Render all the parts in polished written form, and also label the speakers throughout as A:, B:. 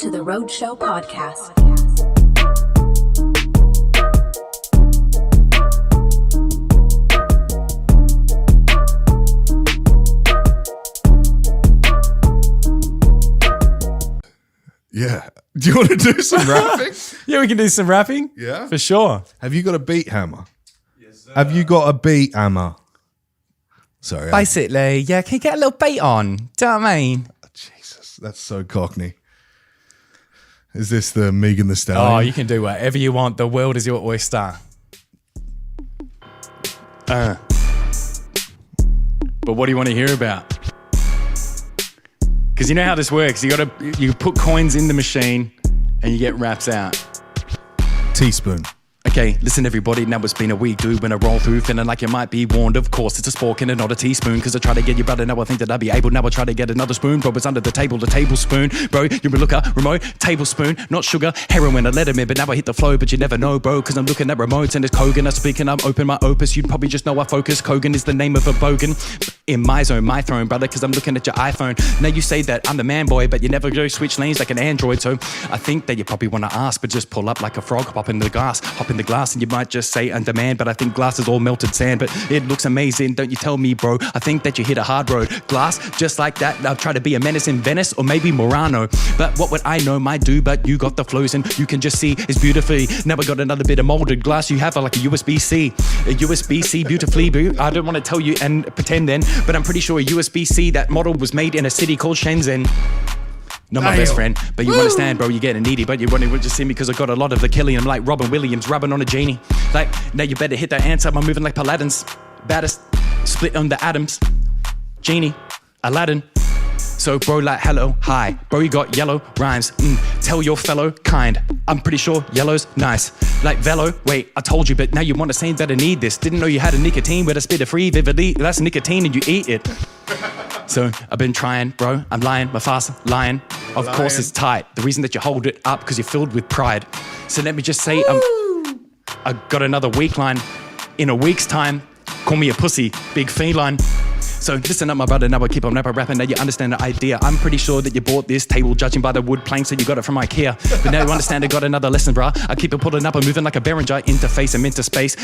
A: to the Roadshow Podcast.
B: Yeah. Do you want to do some rapping?
C: Yeah, we can do some rapping.
B: Yeah?
C: For sure.
B: Have you got a beat hammer? Yes, sir. Have you got a beat hammer? Sorry.
C: Basically, yeah, can you get a little beat on? Do you know what I mean?
B: Jesus, that's so cockney. Is this the Megan Thee Stallion?
C: Oh, you can do whatever you want. The world is your oyster. But what do you want to hear about? Because you know how this works. You put coins in the machine and you get raps out.
B: Teaspoon.
C: Okay, listen everybody, now it's been a week, dude. When I roll through, feeling like you might be warned. Of course, it's a spork and not a teaspoon. Cause I try to get you better, now I think that I'd be able. Now I try to get another spoon, bro, it's under the tablespoon. Bro, you're a looker, remote, tablespoon, not sugar, heroin, I let him in. But now I hit the flow, but you never know, bro. Cause I'm looking at remotes and it's Kogan. I speak and I'm open my opus. You'd probably just know I focus. Kogan is the name of a bogan. In my zone, my throne, brother, cause I'm looking at your iPhone. Now you say that I'm the man boy, but you never go switch lanes like an Android. So I think that you probably wanna ask, but just pull up like a frog, hop in the glass, and you might just say on demand, but I think glass is all melted sand, but it looks amazing, don't you tell me, bro. I think that you hit a hard road. Glass, just like that, I'll try to be a menace in Venice or maybe Murano. But what would I know, my dude, but you got the flows and you can just see it's beautifully. Now I got another bit of molded glass, you have like a USB-C. A USB-C beautifully, boo. I don't want to tell you and pretend then, but I'm pretty sure a USB-C, that model was made in a city called Shenzhen. Not my best friend, but you understand, bro, you're getting needy, but you want to just see me because I got a lot of the killing. I'm like Robin Williams rubbing on a genie. Like, now you better hit that answer. I'm moving like Paladins. Baddest, split on the atoms. Genie, Aladdin. So, bro, like, hello, hi. Bro, you got yellow rhymes. Tell your fellow kind. I'm pretty sure yellow's nice. Like Velo, wait, I told you, but now you want to say that I need this. Didn't know you had a nicotine with a spit of free vividly. That's nicotine and you eat it. So I've been trying, bro. I'm lying, my fast lying. Of course it's tight. The reason that you hold it up because you're filled with pride. So let me just say, I got another weak line. In a week's time, call me a pussy, big feline. So listen up, my brother, now I keep on rapping, now you understand the idea. I'm pretty sure that you bought this table judging by the wood planks, so you got it from Ikea. But now you understand I got another lesson, brah. I keep it pulling up and moving like a Behringer, interface and into space.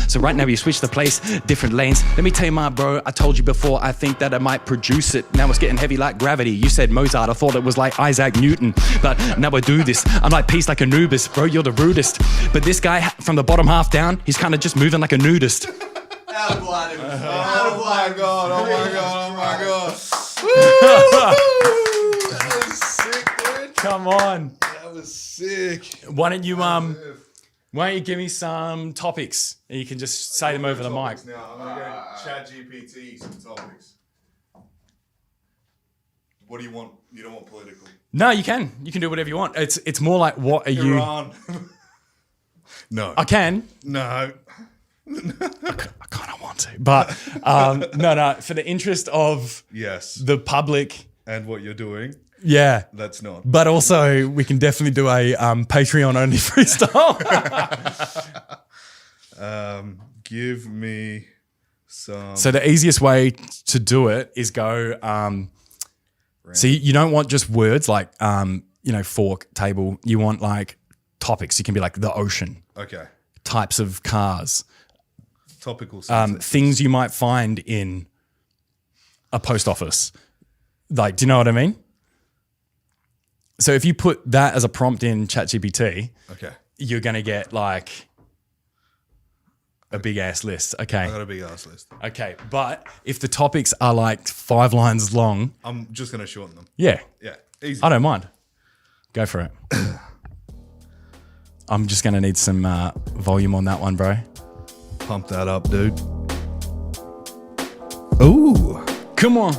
C: So right now you switch the place, different lanes. Let me tell you, my bro, I told you before, I think that I might produce it. Now it's getting heavy like gravity. You said Mozart, I thought it was like Isaac Newton. But now I do this, I'm like peace like Anubis, bro, you're the rudest. But this guy from the bottom half down, he's kind of just moving like a nudist.
B: Out of line. Oh my god, oh my god, oh my god. That was sick, dude.
C: Come on.
B: That was sick.
C: Why don't you give me some topics and you can just say them over the mic.
B: Now I'm gonna go chat GPT some topics. What do you want? You don't want political?
C: No, you can. You can do whatever you want. It's more like, what are
B: Iran.
C: you?
B: No.
C: I can.
B: No.
C: I kind of want to, but no. For the interest of the public
B: and what you're doing,
C: yeah,
B: that's not.
C: But also, we can definitely do a Patreon only freestyle.
B: Give me some.
C: So the easiest way to do it is go. So you don't want just words like fork, table. You want like topics. You can be like the ocean.
B: Okay.
C: Types of cars.
B: Topical
C: things you might find in a post office. Like, do you know what I mean? So if you put that as a prompt in ChatGPT, you're going to get like a big ass list. Okay.
B: I got a big ass list.
C: Okay. But if the topics are like 5 lines long,
B: I'm just going to shorten them.
C: Yeah.
B: Yeah. Easy.
C: I don't mind. Go for it. I'm just going to need some volume on that one, bro.
B: Pump that up, dude. Ooh.
C: Come on.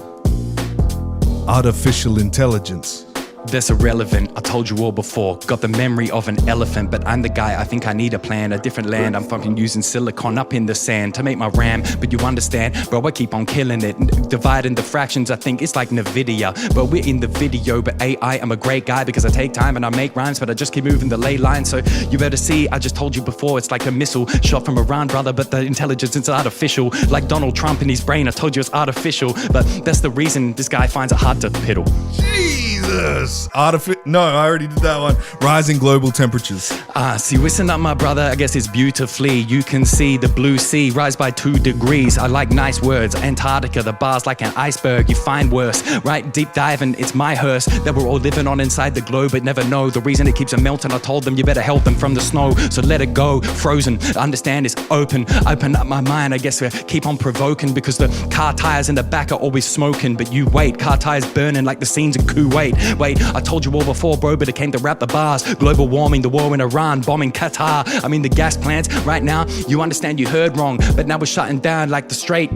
B: Artificial intelligence.
C: That's irrelevant. I told you all before. Got the memory of an elephant, but I'm the guy. I think I need a plan, a different land. I'm fucking using silicon up in the sand to make my RAM. But you understand, bro, I keep on killing it. Dividing the fractions, I think it's like NVIDIA. But we're in the video, but AI, I'm a great guy because I take time and I make rhymes, but I just keep moving the ley line. So you better see, I just told you before, it's like a missile shot from Iran, brother, but the intelligence is artificial. Like Donald Trump in his brain, I told you it's artificial. But that's the reason this guy finds it hard to piddle.
B: Jesus. temperatures. No, I already did that one. Rising global temperatures.
C: See, listen up, my brother. I guess it's beautifully. You can see the blue sea rise by 2 degrees. I like nice words. Antarctica, the bar's like an iceberg. You find worse. Right, deep diving. It's my hearse that we're all living on inside the globe, but never know the reason it keeps them melting. I told them you better help them from the snow. So let it go. Frozen. Understand it's open. Open up my mind. I guess we keep on provoking because the car tires in the back are always smoking. But you wait. Car tires burning like the scenes in Kuwait. Wait, I told you all before, bro, but it came to rap the bars. Global warming, the war in Iran, bombing Qatar. I mean the gas plants. Right now, you understand you heard wrong, but now we're shutting down like the Strait.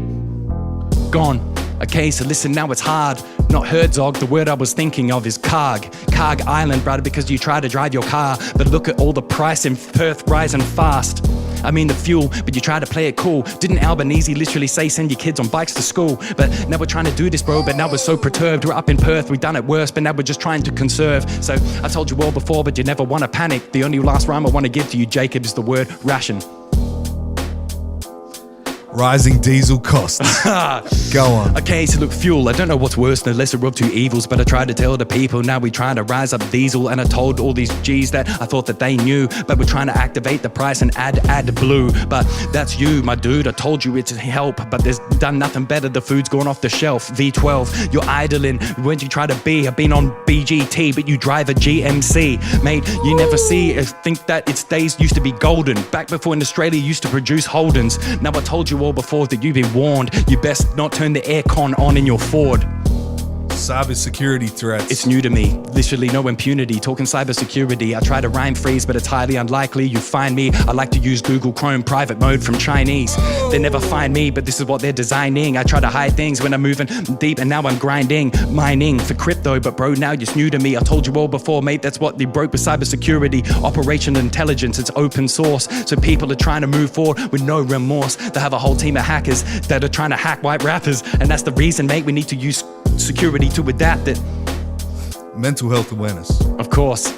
C: Gone. Okay, so listen, now it's hard. Not Herzog, the word I was thinking of is Karg. Karg Island, brother, because you try to drive your car, but look at all the price in Perth rising fast. I mean the fuel, but you try to play it cool. Didn't Albanese literally say send your kids on bikes to school? But now we're trying to do this, bro, but now we're so perturbed. We're up in Perth, we've done it worse, but now we're just trying to conserve. So I told you all before, but you never want to panic. The only last rhyme I want to give to you, Jacob, is the word ration.
B: Rising diesel costs. Go on.
C: Okay, so look, fuel. I don't know what's worse, the lesser of two evils, but I tried to tell the people now we trying to rise up diesel, and I told all these G's that I thought that they knew, but we're trying to activate the price and add blue. But that's you, my dude. I told you it's help, but there's done nothing better. The food's gone off the shelf. V12, you're idling. When'd you try to be? I've been on BGT, but you drive a GMC. Mate, you never think that its days used to be golden. Back before in Australia used to produce Holdens. Now I told you all before that you've been warned. You best not turn the aircon on in your Ford.
B: Cybersecurity threats.
C: It's new to me. Literally no impunity. Talking cybersecurity. I try to rhyme freeze, but it's highly unlikely you find me. I like to use Google Chrome private mode from Chinese. They never find me, but this is what they're designing. I try to hide things when I'm moving deep, and now I'm grinding, mining for crypto. But bro, now it's new to me. I told you all before, mate, that's what they broke with cybersecurity. Operational intelligence, it's open source. So people are trying to move forward with no remorse. They have a whole team of hackers that are trying to hack white rappers. And that's the reason, mate, we need to use security to adapt it.
B: Mental health awareness.
C: Of course.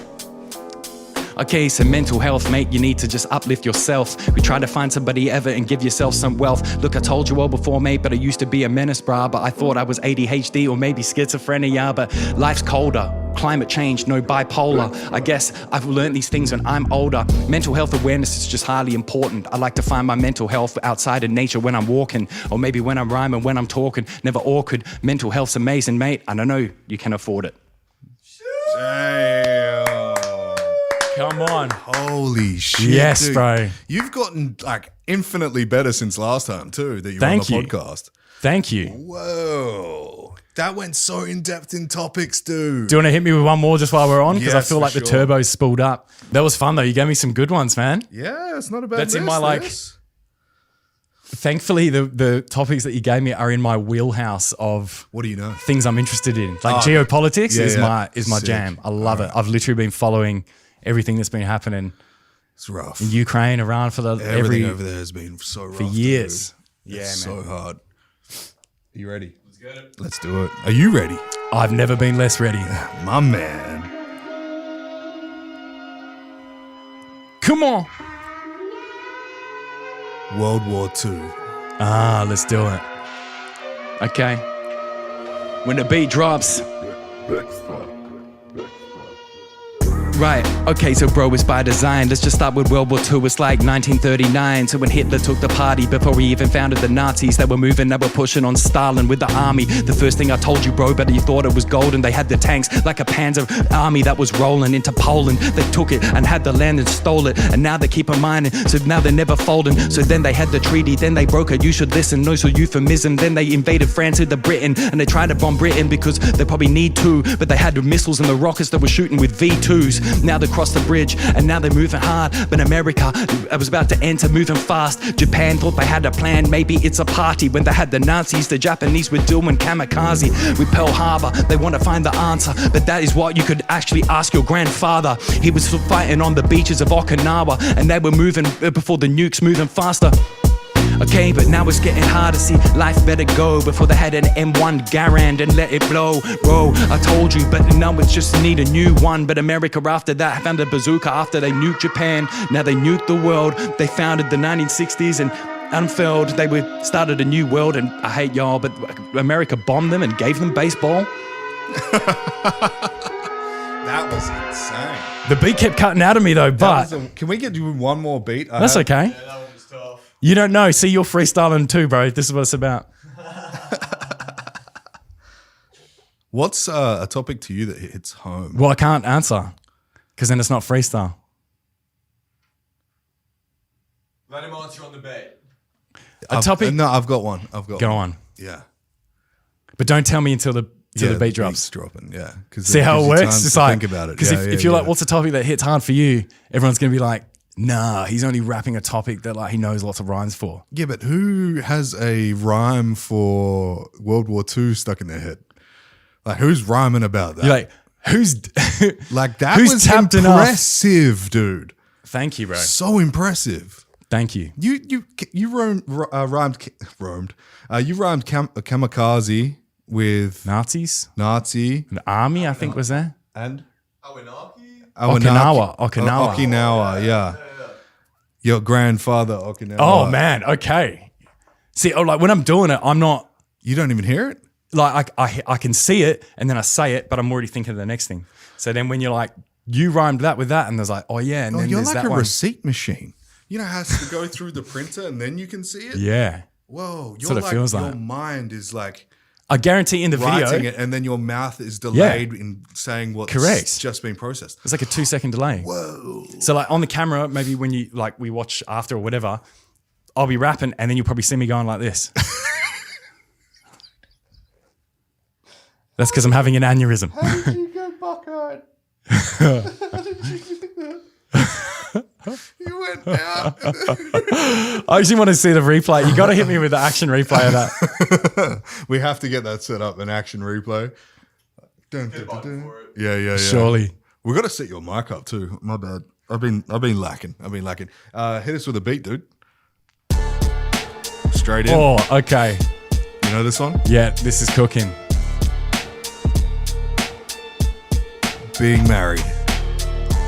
C: Okay, so mental health, mate, you need to just uplift yourself. We try to find somebody ever and give yourself some wealth. Look, I told you all before, mate, but I used to be a menace, brah. But I thought I was ADHD or maybe schizophrenia, but life's colder. Climate change, no bipolar. I guess I've learned these things when I'm older. Mental health awareness is just highly important. I like to find my mental health outside in nature when I'm walking, or maybe when I'm rhyming, when I'm talking. Never awkward. Mental health's amazing, mate, and I know you can afford it.
B: Damn.
C: Come on.
B: Holy shit.
C: Yes,
B: dude.
C: bro.
B: You've gotten like infinitely better since last time too that you were on the podcast.
C: Thank you.
B: Whoa. That went so in-depth in topics, dude.
C: Do you want to hit me with one more just while we're on? Because I
B: Yes,
C: feel
B: for
C: like the
B: sure.
C: turbo's spooled up. That was fun though. You gave me some good ones, man.
B: Yeah, it's not a bad
C: That's in
B: list,
C: my, like-
B: this.
C: Thankfully, the topics that you gave me are in my wheelhouse of
B: What do you know?
C: things I'm interested in. Like
B: Oh,
C: geopolitics
B: yeah,
C: is
B: yeah.
C: my
B: Sick.
C: jam. I love it. I've literally been following everything that's been happening
B: It's rough.
C: in Ukraine, Iran for
B: Everything over there has been so rough.
C: for years.
B: Dude.
C: Yeah,
B: It's
C: man.
B: so hard. Are you ready? Let's do it. Are you ready?
C: I've never been less ready.
B: My man.
C: Come on.
B: World War II.
C: Ah, let's do it. Okay. When the beat drops. Right, okay, so bro, it's by design. Let's just start with World War II. It's like 1939. So when Hitler took the party, before we even founded the Nazis, they were moving, they were pushing on Stalin with the army. The first thing I told you, bro, but you thought it was golden. They had the tanks like a Panzer army that was rolling into Poland. They took it and had the land and stole it. And now they keep on mining, so now they're never folding. So then they had the treaty, then they broke it. You should listen, no so euphemism. Then they invaded France with the Britain, and they tried to bomb Britain because they probably need to. But they had the missiles and the rockets that were shooting with V2s. Now they crossed the bridge and now they're moving hard. But America, I was about to enter, moving fast. Japan thought they had a plan, maybe it's a party. When they had the Nazis, the Japanese were doing kamikaze with Pearl Harbor. They want to find the answer, but that is what you could actually ask your grandfather. He was fighting on the beaches of Okinawa, and they were moving before the nukes, moving faster. Okay, but now it's getting harder. See, life better go before they had an M1 Garand and let it blow. Bro, I told you, but now it's just need a new one. But America after that found a bazooka after they nuked Japan. Now they nuked the world. They founded the 1960s and unfurled. They started a new world, and I hate y'all, but America bombed them and gave them baseball.
B: That was insane.
C: The beat kept cutting out of me though, but
B: Can we get you one more beat?
C: that's okay.
D: Yeah, that one was tough.
C: You don't know. See, you're freestyling too, bro. This is what it's about.
B: What's a topic to you that hits home?
C: Well, I can't answer because then it's not freestyle.
D: Let him answer on the beat.
C: A topic.
B: No, I've got one.
C: Go on,
B: Yeah.
C: but don't tell me until the beat
B: beat's
C: drops.
B: dropping. Yeah.
C: See how it works? It's like,
B: think about it.
C: Because if you're like, what's a topic that hits hard for you? Everyone's gonna be like, nah, he's only rapping a topic that like he knows lots of rhymes for.
B: yeah, but who has a rhyme for World War II stuck in their head? Like, who's rhyming about that?
C: You're like, who's
B: Like, that
C: who's
B: was
C: tapped enough?
B: impressive, dude.
C: Thank you, bro.
B: So impressive.
C: Thank you.
B: You rhymed kamikaze with
C: Nazis,
B: Nazi
C: the army, I think was there.
B: and
C: Okinawa.
B: Okinawa, yeah. Your grandfather, Okinawa.
C: Oh man, okay. See, like when I'm doing it, I'm not
B: You don't even hear it?
C: like I can see it and then I say it, but I'm already thinking of the next thing. So then when you're like, you rhymed that with that, and there's like, oh yeah, and then
B: You're
C: there's
B: like
C: that
B: a
C: one.
B: receipt machine. You know how it has to go through the printer and then you can see it?
C: Yeah,
B: Whoa,
C: what it feels
B: your
C: like.
B: mind is like
C: I guarantee in the
B: writing
C: video,
B: it, and then your mouth is delayed in saying what's
C: Correct.
B: just been processed.
C: it's like a 2-second delay.
B: Whoa.
C: So like on the camera, maybe when you like we watch after or whatever, I'll be rapping and then you'll probably see me going like this. That's because I'm having an aneurysm.
B: How did you go buck-eyed? You went out.
C: I actually want to see the replay. You got to hit me with the action replay of that.
B: We have to get that set up, an action replay. Dun, dun, dun, dun. Yeah.
C: Surely.
B: We got to set your mic up too. My bad. I've been lacking. Hit us with a beat, dude. Straight in.
C: Oh, okay.
B: You know this song?
C: Yeah, this is cooking.
B: Being married.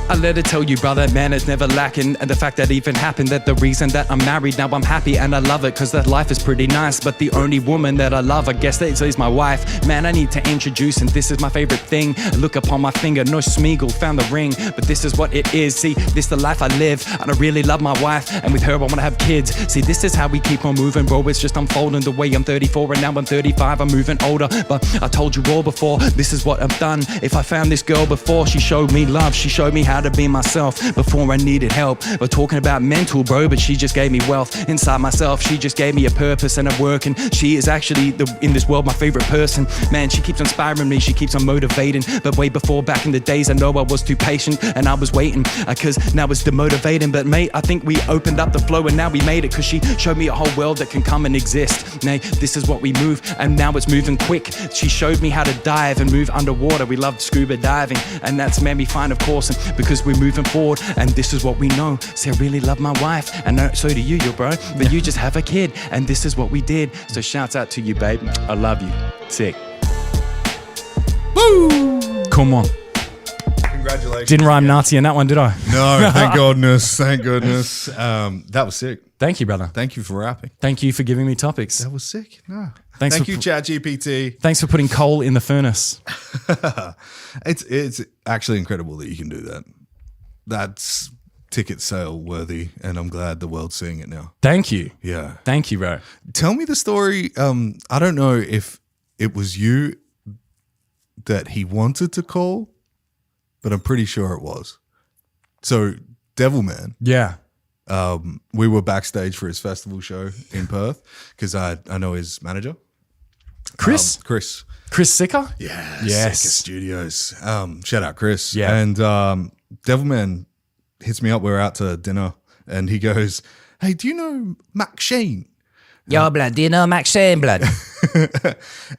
C: I let her tell you, brother, man, it's never lacking. And the fact that even happened, that the reason that I'm married, now I'm happy and I love it, cause that life is pretty nice. But the only woman that I love, I guess that is my wife. Man, I need to introduce, and this is my favorite thing. Look upon my finger, no Smeagol, found the ring. But this is what it is, see, this the life I live. And I really love my wife, and with her I wanna have kids. See, this is how we keep on moving, bro, it's just unfolding. The way I'm 34 and now I'm 35, I'm moving older. But I told you all before, this is what I've done. If I found this girl before, she showed me love, she showed me how to be myself before I needed help. We're talking about mental, bro, but she just gave me wealth inside myself. She just gave me a purpose and a work, and she is actually in this world my favorite person. Man, she keeps inspiring me, she keeps on motivating. But way before, back in the days, I know I was too patient and I was waiting, cause now it's demotivating. But mate, I think we opened up the flow and now we made it, cause she showed me a whole world that can come and exist. Nay, this is what we move, and now it's moving quick. She showed me how to dive and move underwater. We loved scuba diving, and that's made me fine, of course, and because we're moving forward, and this is what we know. See, I really love my wife, and so do you, your bro. But you just have a kid, and this is what we did. So shouts out to you, babe. I love you. Sick. Woo! Come on.
B: Congratulations.
C: Didn't rhyme Nazi in that one, did I?
B: No, thank goodness. Thank goodness. That was sick.
C: Thank you, brother.
B: Thank you for rapping.
C: Thank you for giving me topics.
B: That was sick. No.
C: Thanks
B: Thank
C: for
B: you, ChatGPT.
C: Thanks for putting coal in the furnace.
B: It's actually incredible that you can do that. That's ticket sale worthy, and I'm glad the world's seeing it now.
C: Thank you.
B: Yeah.
C: Thank you, bro.
B: Tell me the story. I don't know if it was you that he wanted to call, but I'm pretty sure it was. So Devilman,
C: Yeah.
B: we were backstage for his festival show in Perth because I know his manager.
C: Chris?
B: Chris.
C: Chris Sicker?
B: Yeah.
C: Yes.
B: Sicker Studios. Shout out Chris.
C: Yeah.
B: And Devilman hits me up. We're out to dinner and he goes, hey, do you know MacShane?
E: Yo, blood, do you know MacShane, blood?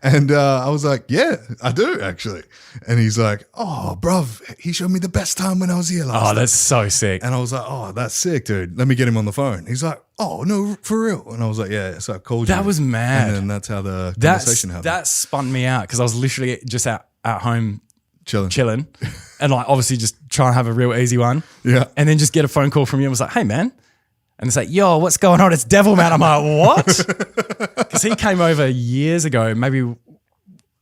B: And I was like, yeah, I do actually. And he's like, oh, bruv, he showed me the best time when I was here last
C: Oh,
B: time.
C: that's so sick.
B: And I was like, oh, that's sick, dude. Let me get him on the phone. He's like, oh, no, for real. And I was like, yeah. So I called you.
C: That was mad.
B: And then that's how the conversation happened.
C: That spun me out because I was literally just at home
B: Chilling.
C: and like obviously just trying to have a real easy one.
B: Yeah.
C: And then just get a phone call from you and was like, hey, man. And it's like, yo, what's going on? It's Devilman. I'm like, what? Because he came over years ago. Maybe,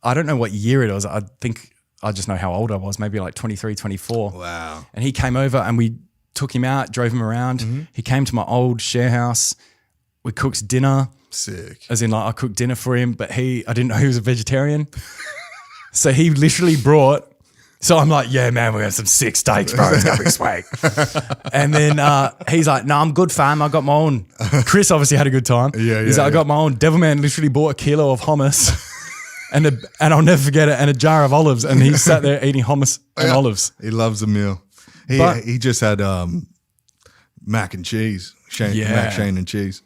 C: I don't know what year it was. I think I just know how old I was, maybe like 23, 24.
B: Wow.
C: And he came over and we took him out, drove him around. He came to my old share house. We cooked dinner.
B: Sick.
C: As in, like, I cooked dinner for him, but I didn't know he was a vegetarian. So he literally brought, so I'm like, yeah, man, we're going to have some sick steaks, bro. It's going to be sweet. And then he's like, no, I'm good, fam. I got my own. Chris obviously had a good time. He's like, I got my own. Devilman literally bought a kilo of hummus and I'll never forget it, and a jar of olives. And he sat there eating hummus and olives.
B: He loves a meal. He just had mac and cheese. MacShane and cheese.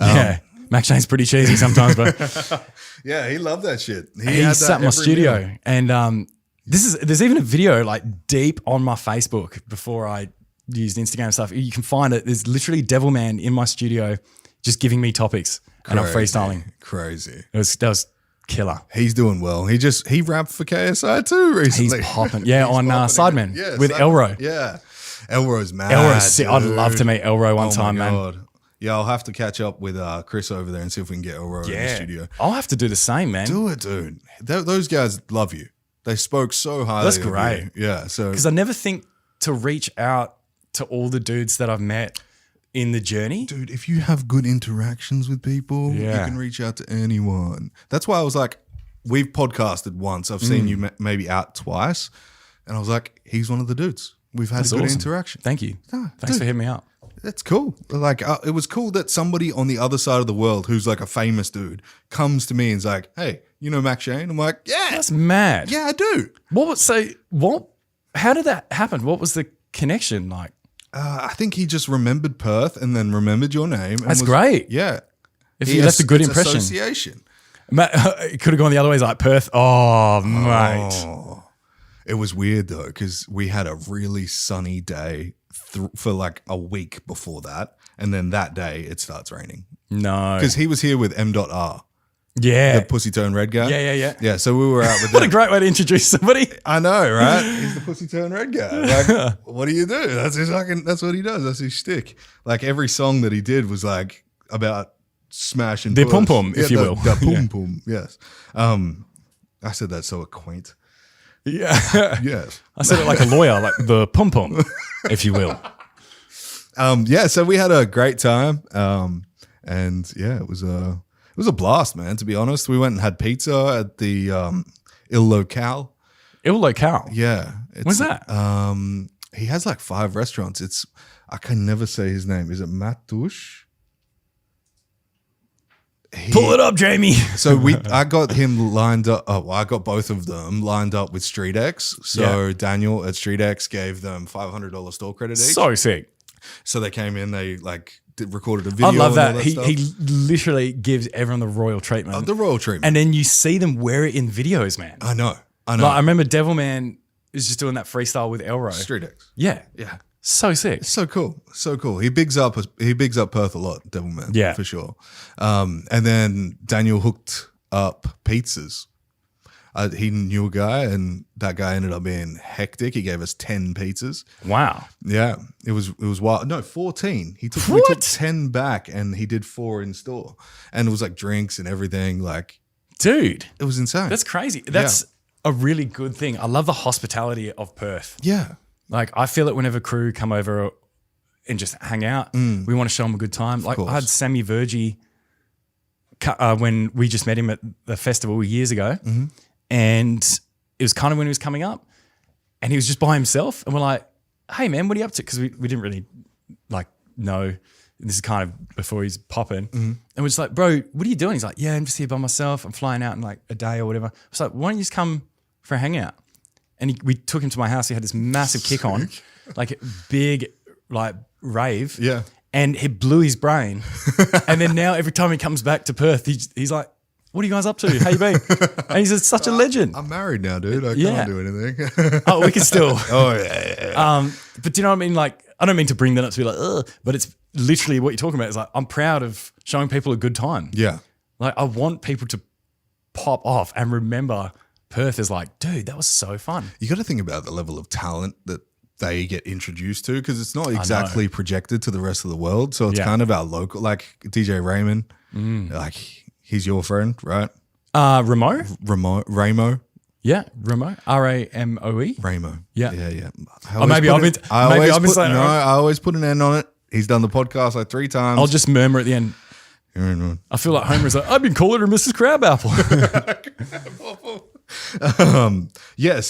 C: Yeah. MacShane's pretty cheesy sometimes, but
B: Yeah, he loved that shit.
C: he sat in my studio and there's even a video like deep on my Facebook before I used Instagram and stuff. You can find it. There's literally Devilman in my studio just giving me topics and I'm freestyling.
B: Crazy.
C: That was killer.
B: He's doing well. He rapped for KSI too recently.
C: He's popping. Yeah, on Sidemen with
B: Sidemen.
C: Elro.
B: Yeah. Elro's mad.
C: Elro's sick. I'd
B: dude.
C: love to meet Elro one time,
B: my
C: man.
B: God. Yeah, I'll have to catch up with Chris over there and see if we can get Elro in the studio.
C: I'll have to do the same, man.
B: Do it, dude. Those guys love you. They spoke so highly.
C: That's
B: of
C: great.
B: you. Yeah. So
C: Because I never think to reach out to all the dudes that I've met in the journey.
B: dude, if you have good interactions with people, you
C: Yeah.
B: can reach out to anyone. That's why I was like, we've podcasted once. I've seen you maybe out twice. And I was like, he's one of the dudes. We've had
C: That's
B: a good
C: awesome.
B: interaction.
C: Thank you.
B: Ah,
C: Thanks
B: dude.
C: for hitting me up.
B: That's cool. Like, it was cool that somebody on the other side of the world who's like a famous dude comes to me and is like, hey, you know MacShane? I'm like, yeah.
C: That's mad.
B: Yeah, I do.
C: How did that happen? What was the connection like?
B: I think he just remembered Perth and then remembered your name. And
C: That's great.
B: Yeah.
C: If you left a good
B: it's
C: impression.
B: Association.
C: It could have gone the other way. It's like Perth. Oh, mate.
B: Oh. It was weird though, because we had a really sunny day for like a week before that. And then that day it starts raining.
C: No.
B: Because he was here with M.R.
C: Yeah.
B: The pussy tone red guy.
C: Yeah.
B: Yeah, so we were out with
C: What a
B: them.
C: great way to introduce somebody.
B: I know, right? He's the pussy tone red guy. Like, what do you do? That's what he does. That's his shtick. Like every song that he did was like about smash and
C: The
B: push.
C: pum-pum, if you will.
B: The pum pum, yes. I said that so quaint.
C: Yeah.
B: Yes.
C: I said it like a lawyer, like the pom pom, if you will.
B: Yeah, so we had a great time. And yeah, it was a blast, man, to be honest. We went and had pizza at the Il Locale.
C: Il Locale.
B: Yeah.
C: What's that?
B: He has like 5 restaurants. I can never say his name. Is it Matush?
C: Pull it up, Jamie.
B: So I got him lined up. Oh, well, I got both of them lined up with StreetX. So
C: Yeah.
B: Daniel at StreetX gave them $500 store credit each.
C: So sick.
B: So they came in. They like recorded a video.
C: I love
B: and all
C: that.
B: stuff.
C: He literally gives everyone the royal treatment.
B: the royal treatment.
C: And then you see them wear it in videos, man.
B: I know.
C: Like, I remember Devilman is just doing that freestyle with Elro.
B: StreetX.
C: Yeah.
B: Yeah.
C: So sick.
B: So cool. So cool. He bigs up Perth a lot, Devilman.
C: Yeah.
B: For sure. And then Daniel hooked up pizzas. He knew a guy, and that guy ended up being hectic. He gave us 10 pizzas.
C: Wow.
B: Yeah. It was wild. No, 14. We took
C: What?
B: 10 back, and he did 4 in store. And it was like drinks and everything. Like,
C: Dude,
B: it was insane.
C: that's crazy. That's a really good thing. I love the hospitality of Perth.
B: yeah.
C: Like, I feel it whenever crew come over and just hang out. We want to show them a good time. Like,
B: course.
C: I had Sammy Vergie when we just met him at the festival years ago. And it was kind of when he was coming up. And he was just by himself. And we're like, hey, man, what are you up to? Because we didn't really, like, know. This is kind of before he's popping. And we're just like, bro, what are you doing? He's like, yeah, I'm just here by myself. I'm flying out in like a day or whatever. I was like, why don't you just come for a hangout? And we took him to my house. He had this massive kick on, like a big like rave.
B: Yeah.
C: And it blew his brain. And then now every time he comes back to Perth, he's like, what are you guys up to? How you been? And he's such a legend.
B: I'm married now, dude. I
C: Yeah.
B: can't do anything.
C: Oh, we can still.
B: Oh, yeah.
C: But do you know what I mean? Like, I don't mean to bring that up to be like, ugh, but it's literally what you're talking about. It's like, I'm proud of showing people a good time.
B: Yeah.
C: Like, I want people to pop off and remember Perth is like, dude, that was so fun.
B: You got to think about the level of talent that they get introduced to, because it's not exactly projected to the rest of the world. So it's
C: Yeah.
B: kind of our local, like DJ Raymond, like he's your friend, right?
C: Ramo?
B: Ramo.
C: Yeah, Ramo. R-A-M-O-E.
B: Ramo.
C: Yeah.
B: Yeah.
C: Oh, maybe I've been saying it
B: No,
C: wrong.
B: I always put an N on it. He's done the podcast like 3 times.
C: I'll just murmur at the end. I feel like Homer's like, I've been calling her Mrs. Crabapple.
B: Yeah,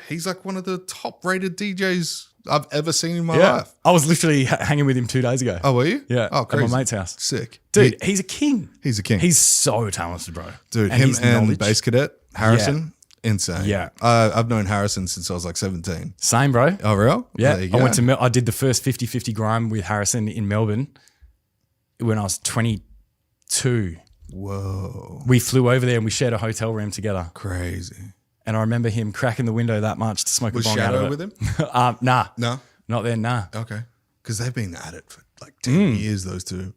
B: he's like one of the top rated DJs I've ever seen in my
C: Yeah.
B: life.
C: I was literally hanging with him 2 days ago.
B: Oh, were you?
C: Yeah.
B: Oh, crazy.
C: At my mate's house.
B: Sick.
C: Dude, he's a king.
B: He's a king.
C: He's so talented, bro.
B: Dude,
C: And
B: him
C: his
B: and
C: knowledge-
B: Bass Cadet, Harrison, insane.
C: Yeah.
B: I've known Harrison since I was like 17.
C: Same, bro.
B: Oh, real?
C: Yeah.
B: There you
C: I
B: go.
C: went to I did the first 50-50 grime with Harrison in Melbourne when I was 22.
B: Whoa.
C: We flew over there and we shared a hotel room together.
B: Crazy.
C: And I remember him cracking the window that much to smoke
B: Was
C: a bong out of
B: Shadow
C: it.
B: with him?
C: Nah.
B: No?
C: Not then, nah.
B: Okay. Because they've been at it for like 10 years, those two.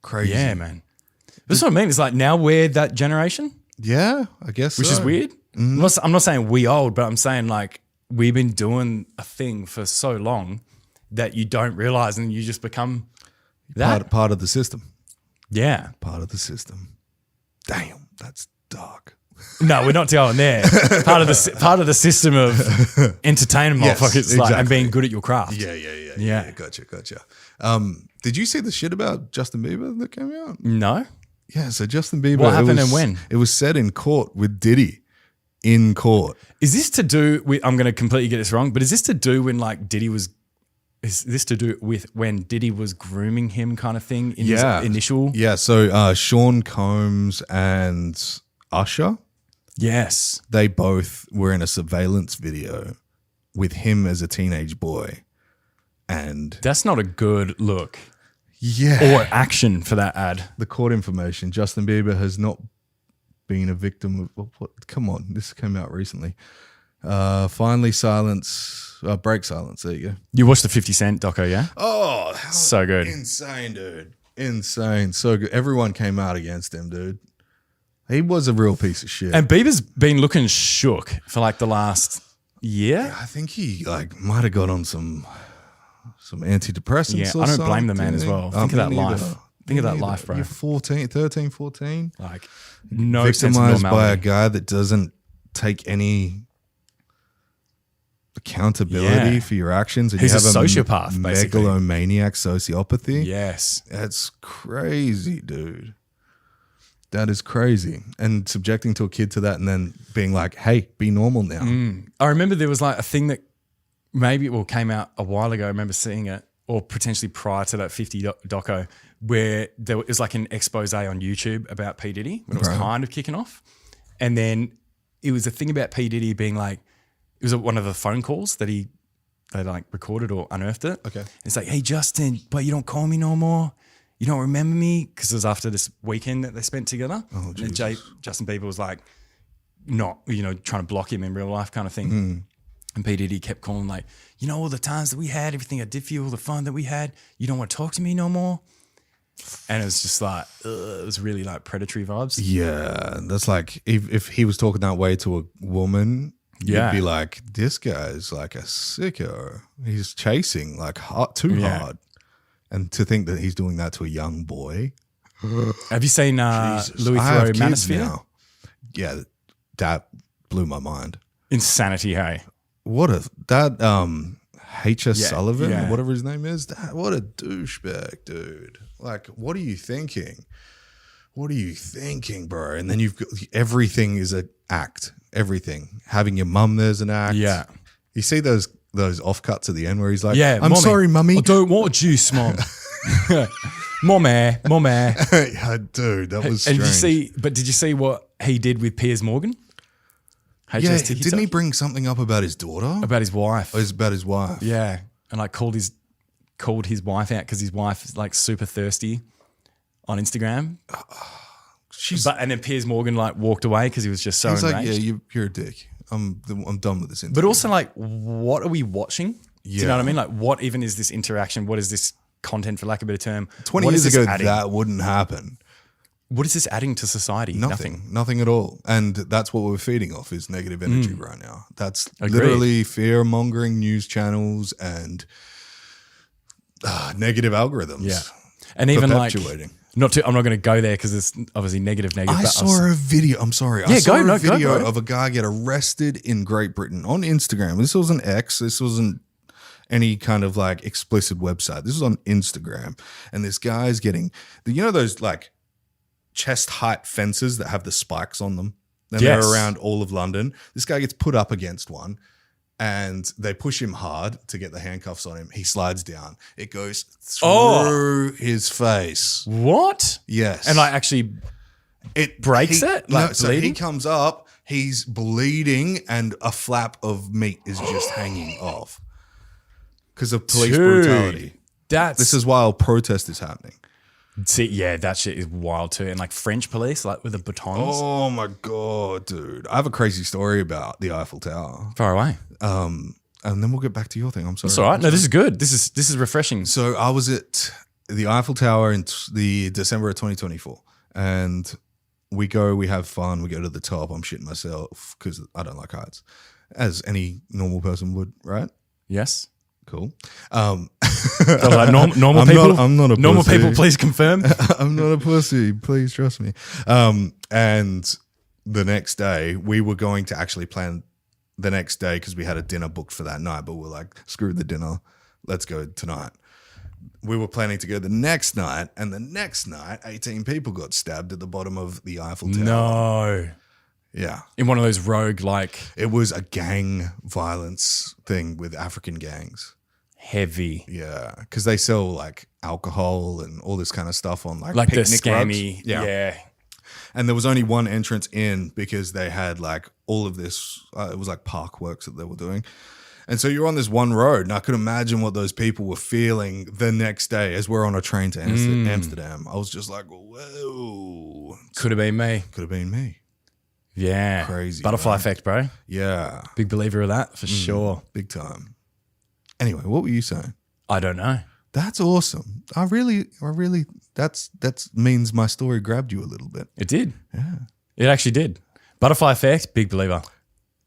B: Crazy.
C: Yeah, man. That's what I mean. It's like now we're that generation,
B: Yeah, I guess
C: which
B: so.
C: is weird. I'm not saying we old, but I'm saying like we've been doing a thing for so long that you don't realize and you just become that.
B: Part of the system.
C: Yeah.
B: Part of the system. Damn, that's dark.
C: No, we're not going there. Part of the system of entertainment,
B: Yes,
C: motherfuckers, like, and
B: exactly.
C: being good at your craft.
B: Yeah. Gotcha. Did you see the shit about Justin Bieber that came out?
C: No.
B: Yeah, so Justin Bieber.
C: What happened
B: it was,
C: and when?
B: It was said in court with Diddy. In court.
C: Is this to do with? I'm going to completely get this wrong, but is this to do when like Diddy was? Is this to do with when Diddy was grooming him, kind of thing? In his initial.
B: Yeah, so Sean Combs and Usher,
C: Yes.
B: they both were in a surveillance video with him as a teenage boy. And
C: That's not a good look
B: yeah,
C: or action for that ad.
B: the court information, Justin Bieber has not been a victim of what? Come on, this came out recently. Break silence. There you go.
C: You watched the 50 Cent doco, yeah?
B: Oh,
C: So good.
B: insane, dude. Insane. So good. Everyone came out against him, dude. He was a real piece of shit.
C: And Bieber's been looking shook for like the last year.
B: I think he like might have got on some antidepressants.
C: Yeah,
B: or
C: I don't blame the man
B: something.
C: as well. Think of that
B: Me
C: life.
B: neither.
C: Think of
B: Me
C: that
B: neither.
C: life, bro.
B: You're 13, 14.
C: Like no sense of
B: Victimized by a
C: normality.
B: guy that doesn't take any accountability
C: Yeah.
B: for your actions. And
C: He's
B: you
C: a
B: have
C: sociopath, basically.
B: megalomaniac sociopathy.
C: Yes.
B: That's crazy, dude. That is crazy. And subjecting to a kid to that and then being like, hey, be normal now.
C: I remember there was like a thing that came out a while ago. I remember seeing it, or potentially prior to that 50 doco, where there was like an expose on YouTube about P. Diddy when it was kind of kicking off. And then it was a thing about P. Diddy being like, it was one of the phone calls that they like recorded or unearthed it.
B: Okay.
C: It's like, hey, Justin, but you don't call me no more. You don't remember me? Because it was after this weekend that they spent together.
B: Oh,
C: and then Justin Bieber was like, not, trying to block him in real life kind of thing.
B: Mm.
C: And P. Diddy kept calling like, all the times that we had, everything I did for you, all the fun that we had, you don't want to talk to me no more? And it was just like, it was really like predatory vibes.
B: Yeah. That's like, if he was talking that way to a woman,
C: Yeah.
B: you'd be like, this guy's like a sicko. He's chasing like too
C: Yeah.
B: hard. And to think that he's doing that to a young boy.
C: Have you seen
B: Jesus.
C: Louis
B: I have
C: Theroux
B: kids
C: Manosphere?
B: now. Yeah, that blew my mind.
C: Insanity, hey?
B: H.S.
C: Yeah,
B: Sullivan,
C: yeah.
B: whatever his name is, what a douchebag, dude. Like, what are you thinking? What are you thinking, bro? And then you've got everything is an act. Everything. Having your mum there's an act.
C: Yeah.
B: You see those offcuts at the end where he's like,
C: Yeah,
B: I'm
C: mommy.
B: sorry, mummy.
C: I don't want juice, mom. Mommy.
B: Yeah, dude, that was
C: And
B: strange.
C: did you see what he did with Piers Morgan?
B: Yeah,
C: HS Tiki
B: didn't he
C: Talk?
B: bring something up about his daughter?
C: About his wife.
B: It was about his wife.
C: Yeah. And like called his wife out because his wife is like super thirsty on Instagram. And then Piers Morgan like walked away because he was just so
B: He's like,
C: enraged.
B: yeah, you're a dick. I'm done with this interview.
C: But also like, what are we watching? Do you know
B: Yeah.
C: what I mean? Like, what even is this interaction? What is this content, for lack of a better term?
B: 20
C: What is
B: years
C: this
B: ago,
C: adding?
B: that wouldn't happen.
C: What is this adding to society?
B: Nothing at all. And that's what we're feeding off is negative energy right now. That's
C: Agreed.
B: literally fear-mongering news channels and negative algorithms.
C: Yeah. And even like,
B: perpetuating.
C: I'm not going to go there because it's obviously negative.
B: I
C: but
B: saw a video. I'm sorry.
C: Yeah,
B: I saw
C: go,
B: a video
C: bro.
B: of a guy get arrested in Great Britain on Instagram. This wasn't X. This wasn't any kind of like explicit website. This was on Instagram. And this guy's getting, those like chest height fences that have the spikes on them? And
C: Yes.
B: they're around all of London. This guy gets put up against one and they push him hard to get the handcuffs on him. He slides down. It goes through his face.
C: What?
B: Yes.
C: And like actually
B: It
C: breaks it? Like
B: so he
C: bleeding?
B: comes up, he's bleeding, and a flap of meat is just hanging off because of police brutality. This is while protest is happening.
C: See, yeah, that shit is wild too. And like French police, like with the batons.
B: Oh my god, dude! I have a crazy story about the Eiffel Tower.
C: Far away.
B: And then we'll get back to your thing. I'm sorry.
C: It's all right. No, this is good. This is refreshing.
B: So I was at the Eiffel Tower in the December of 2024, and we have fun. We go to the top. I'm shitting myself because I don't like heights, as any normal person would, right?
C: Yes.
B: Cool.
C: I was like, normal
B: I'm
C: people.
B: I'm not a
C: normal
B: pussy.
C: people. Please confirm.
B: I'm not a pussy. Please trust me. And the next day, we were going to actually plan the next day because we had a dinner booked for that night, but we're like, screw the dinner. Let's go tonight. We were planning to go the next night, and the next night, 18 people got stabbed at the bottom of the Eiffel Tower.
C: No.
B: Yeah.
C: In one of those rogue, like
B: It was a gang violence thing with African gangs.
C: heavy,
B: Yeah, because they sell like alcohol and all this kind of stuff on like
C: the
B: picnic
C: scammy.
B: rugs.
C: Yeah.
B: And there was only one entrance in because they had like all of this. It was like park works that they were doing. And so you're on this one road, and I could imagine what those people were feeling the next day as we're on a train to Amsterdam. I was just like, whoa.
C: Could have been me.
B: Could have been me.
C: Yeah.
B: Crazy,
C: Butterfly
B: bro.
C: effect, bro.
B: Yeah,
C: Big believer of that for sure.
B: big time. Anyway, what were you saying?
C: I don't know.
B: That's awesome. I really, that's means my story grabbed you a little bit.
C: It did. Yeah. It actually did. Butterfly effect, big believer.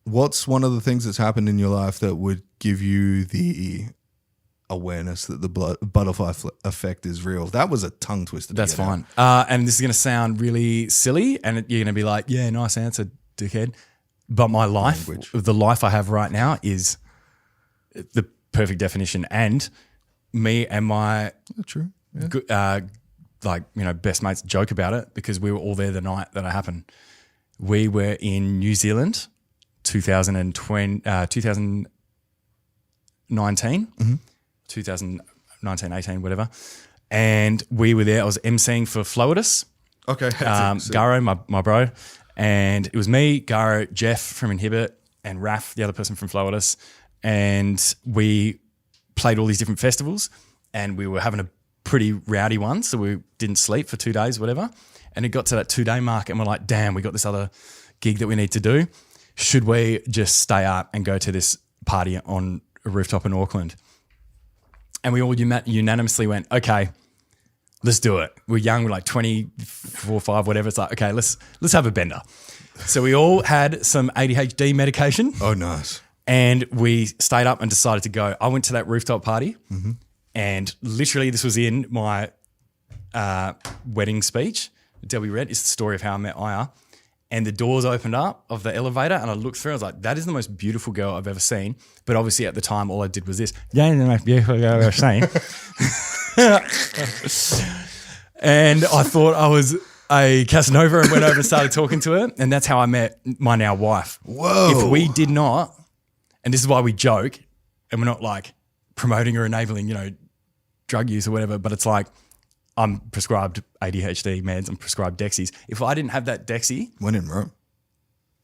B: What's one of the things that's happened in your life that would give you the awareness that the butterfly effect is real? That was a tongue twister.
C: That's fine. And this is going to sound really silly, and you're going to be like, yeah, nice answer, dickhead. But my life, the life I have right now is the perfect definition. And me and my
B: True. Yeah.
C: best mates joke about it because we were all there the night that it happened. We were in New Zealand, 2019, 2019, 18, whatever. And we were there. I was emceeing for Floatus.
B: Okay.
C: Garo, my bro. And it was me, Garo, Jeff from Inhibit, and Raf, the other person from Floatus. And we played all these different festivals, and we were having a pretty rowdy one. So we didn't sleep for 2 days, whatever. And it got to that 2-day mark, and we're like, damn, we got this other gig that we need to do. Should we just stay up and go to this party on a rooftop in Auckland? And we all unanimously went, okay, let's do it. We're young, we're like 24, 5, whatever. It's like, okay, let's have a bender. So we all had some ADHD medication.
B: Oh, nice.
C: And we stayed up and decided to go. I went to that rooftop party, and literally this was in my wedding speech. Delby read, it's the story of how I met Aya. And the doors opened up of the elevator, and I looked through. I was like, that is the most beautiful girl I've ever seen. But obviously at the time, all I did was this. Yeah, the most beautiful girl I've ever seen. And I thought I was a Casanova and went over and started talking to her. And that's how I met my now wife.
B: Whoa.
C: If we did not, and this is why we joke, and we're not like promoting or enabling, drug use or whatever, but it's like, I'm prescribed ADHD meds, I'm prescribed Dexies. If I didn't have that Dexy,
B: When in Rome.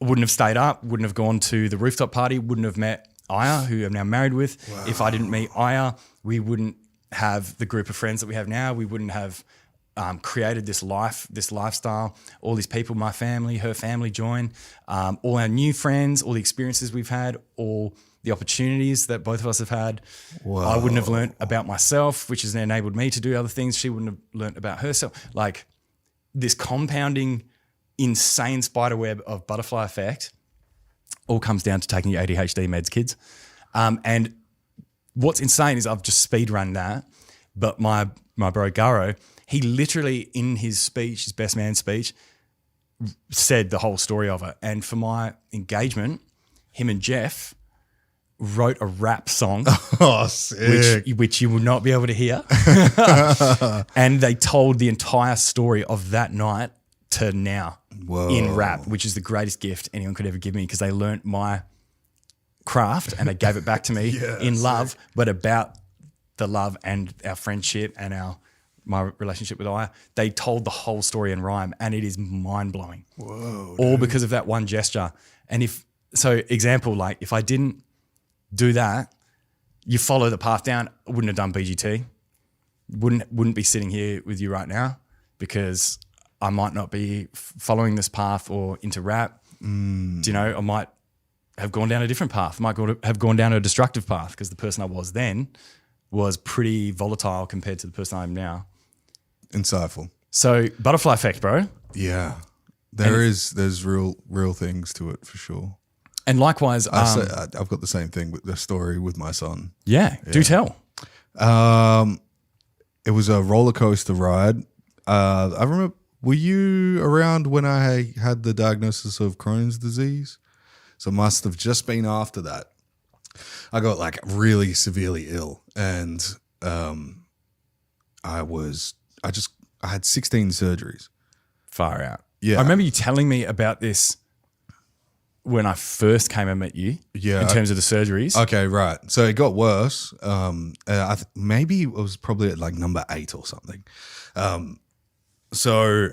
C: I wouldn't have stayed up, wouldn't have gone to the rooftop party, wouldn't have met Aya, who I'm now married with. Wow. If I didn't meet Aya, we wouldn't have the group of friends that we have now. We wouldn't have created this lifestyle, all these people, my family, her family join, all our new friends, all the experiences we've had, all the opportunities that both of us have had.
B: Whoa.
C: I wouldn't have learnt about myself, which has enabled me to do other things. She wouldn't have learnt about herself. Like this compounding, insane spider web of butterfly effect all comes down to taking your ADHD meds, kids. And what's insane is I've just speed run that, but my bro Garo, He literally, in his speech, his best man speech, said the whole story of it. And for my engagement, him and Jeff wrote a rap song,
B: Oh, sick.
C: which you will not be able to hear. And they told the entire story of that night to now in rap, which is the greatest gift anyone could ever give me, because they learnt my craft and they gave it back to me in love, but about the love and our friendship and my relationship with Aya. They told the whole story in rhyme, and it is mind-blowing.
B: Whoa.
C: All because of that one gesture. And example, like if I didn't do that, you follow the path down, I wouldn't have done BGT. Wouldn't be sitting here with you right now, because I might not be following this path or into rap. Do you know, I might have gone down a different path. Might have gone down a destructive path, because the person I was then was pretty volatile compared to the person I am now.
B: Insightful.
C: So butterfly effect, bro.
B: Yeah. There's real things to it for sure.
C: And likewise,
B: I've got the same thing with the story with my son.
C: yeah, do tell.
B: It was a roller coaster ride. I remember, were you around when I had the diagnosis of Crohn's disease? So it must have just been after that. I got like really severely ill, and I had 16 surgeries.
C: Far out.
B: Yeah.
C: I remember you telling me about this when I first came and met you.
B: Yeah.
C: In terms of the surgeries.
B: Okay, right. So it got worse. Maybe it was probably at like number 8 or something. So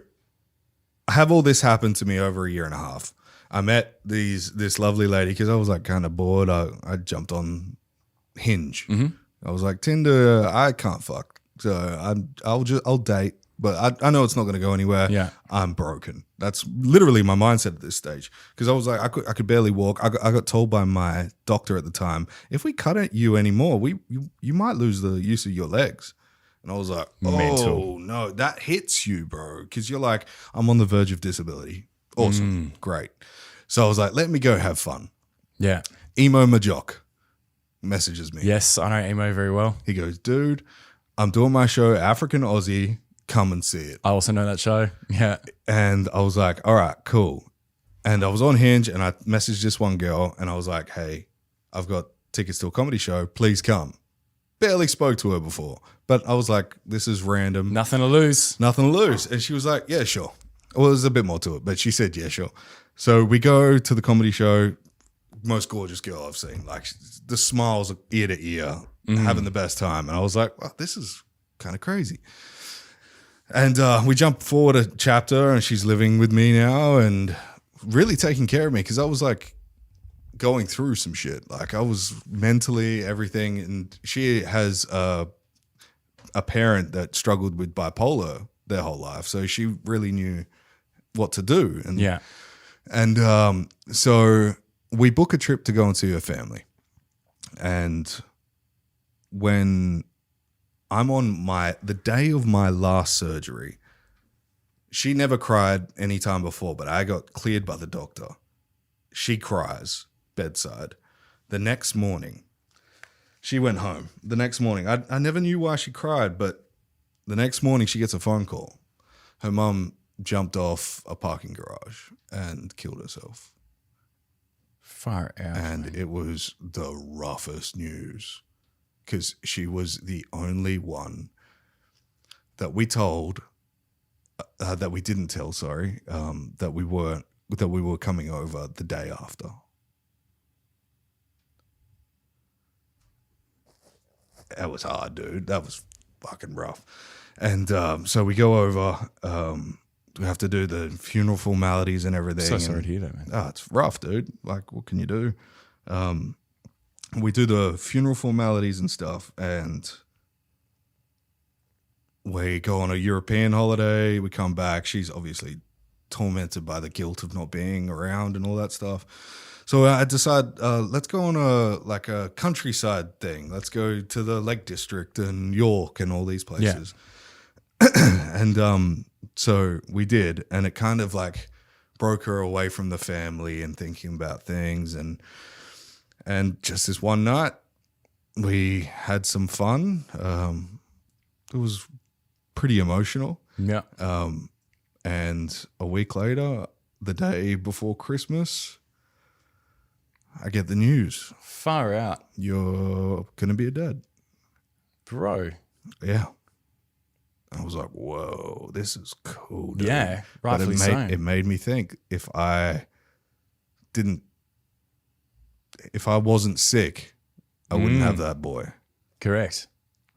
B: I have all this happen to me over a year and a half. I met this lovely lady because I was like kind of bored. I jumped on Hinge. I was like, Tinder, I can't fuck. So I'll date, but I know it's not going to go anywhere.
C: Yeah.
B: I'm broken. That's literally my mindset at this stage, because I was like, I could barely walk. I got told by my doctor at the time, if we cut at you anymore, you might lose the use of your legs. And I was like, oh no, that hits you, bro, because you're like, I'm on the verge of disability. Awesome, great. So I was like, let me go have fun.
C: Yeah.
B: Emo Majock messages me.
C: Yes, I know Emo very well.
B: He goes, dude, I'm doing my show, African Aussie, come and see it.
C: I also know that show. Yeah.
B: And I was like, all right, cool. And I was on Hinge and I messaged this one girl and I was like, hey, I've got tickets to a comedy show. Please come. Barely spoke to her before, but I was like, this is random.
C: Nothing to lose.
B: Nothing to lose. And she was like, yeah, sure. Well, there's a bit more to it, but she said, yeah, sure. So we go to the comedy show. Most gorgeous girl I've seen. Like, the smiles ear to ear, having the best time. And I was like, well, this is kind of crazy. And we jump forward a chapter and she's living with me now and really taking care of me, because I was like going through some shit. Like, I was mentally everything. And she has a parent that struggled with bipolar their whole life. So she really knew what to do. And
C: Yeah.
B: And so we book a trip to go and see her family. And when I'm on the day of my last surgery, she never cried any time before, but I got cleared by the doctor. She cries bedside. The next morning, she went home. The next morning, I never knew why she cried, but the next morning she gets a phone call. Her mum jumped off a parking garage and killed herself.
C: Far out.
B: And it was the roughest news, because she was the only one that we told, that we didn't tell, sorry, that we were coming over the day after. That was hard, dude. That was fucking rough. And so we go over, we have to do the funeral formalities and everything.
C: So sorry to hear that, man.
B: Oh, it's rough, dude. Like, what can you do? We do the funeral formalities and stuff, and we go on a European holiday. We come back. She's obviously tormented by the guilt of not being around and all that stuff. So I decide, let's go on a countryside thing. Let's go to the Lake District and York and all these places. Yeah. And so we did, and it kind of like broke her away from the family and thinking about things. And just this one night, we had some fun. It was pretty emotional.
C: Yeah.
B: And a week later, the day before Christmas, I get the news.
C: Far out.
B: You're going to be a dad.
C: Bro.
B: Yeah. I was like, whoa, this is cool, dude.
C: Yeah,
B: But
C: rightfully so.
B: it made me think if I wasn't sick, I wouldn't have that boy.
C: Correct.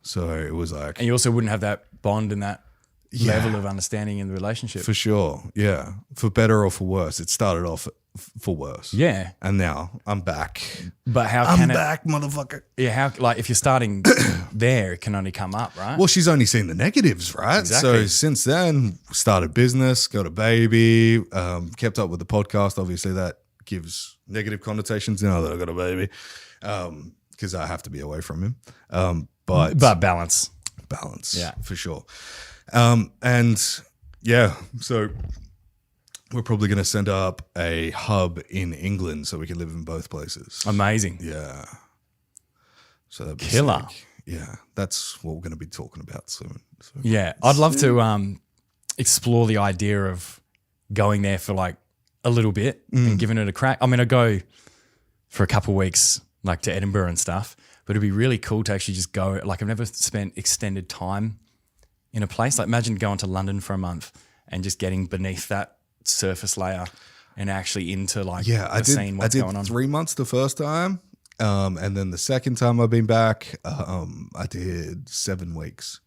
B: So it was like,
C: And you also wouldn't have that bond and that
B: Yeah.
C: level of understanding in the relationship.
B: for sure. Yeah. For better or for worse. It started off for worse.
C: Yeah.
B: And now I'm back.
C: But how
B: I'm
C: can
B: back, motherfucker.
C: Yeah, how like if you're starting there, it can only come up, right?
B: Well, she's only seen the negatives, right?
C: Exactly.
B: So since then, started business, got a baby, kept up with the podcast. Obviously, that gives negative connotations now that I got a baby, because I have to be away from him. But
C: balance.
B: balance,
C: Yeah.
B: for sure. And yeah, so we're probably going to send up a hub in England so we can live in both places.
C: Amazing.
B: Yeah. So that'd be
C: Killer.
B: sick. Yeah, that's what we're going to be talking about soon. So.
C: Yeah. I'd love to explore the idea of going there for like a little bit and giving it a crack. I mean, I go for a couple of weeks like to Edinburgh and stuff, but it'd be really cool to actually just go. Like I've never spent extended time in a place. Like imagine going to London for a month and just getting beneath that surface layer and actually into like the scene, what's going on.
B: 3 months the first time, and then the second time I've been back, I did 7 weeks.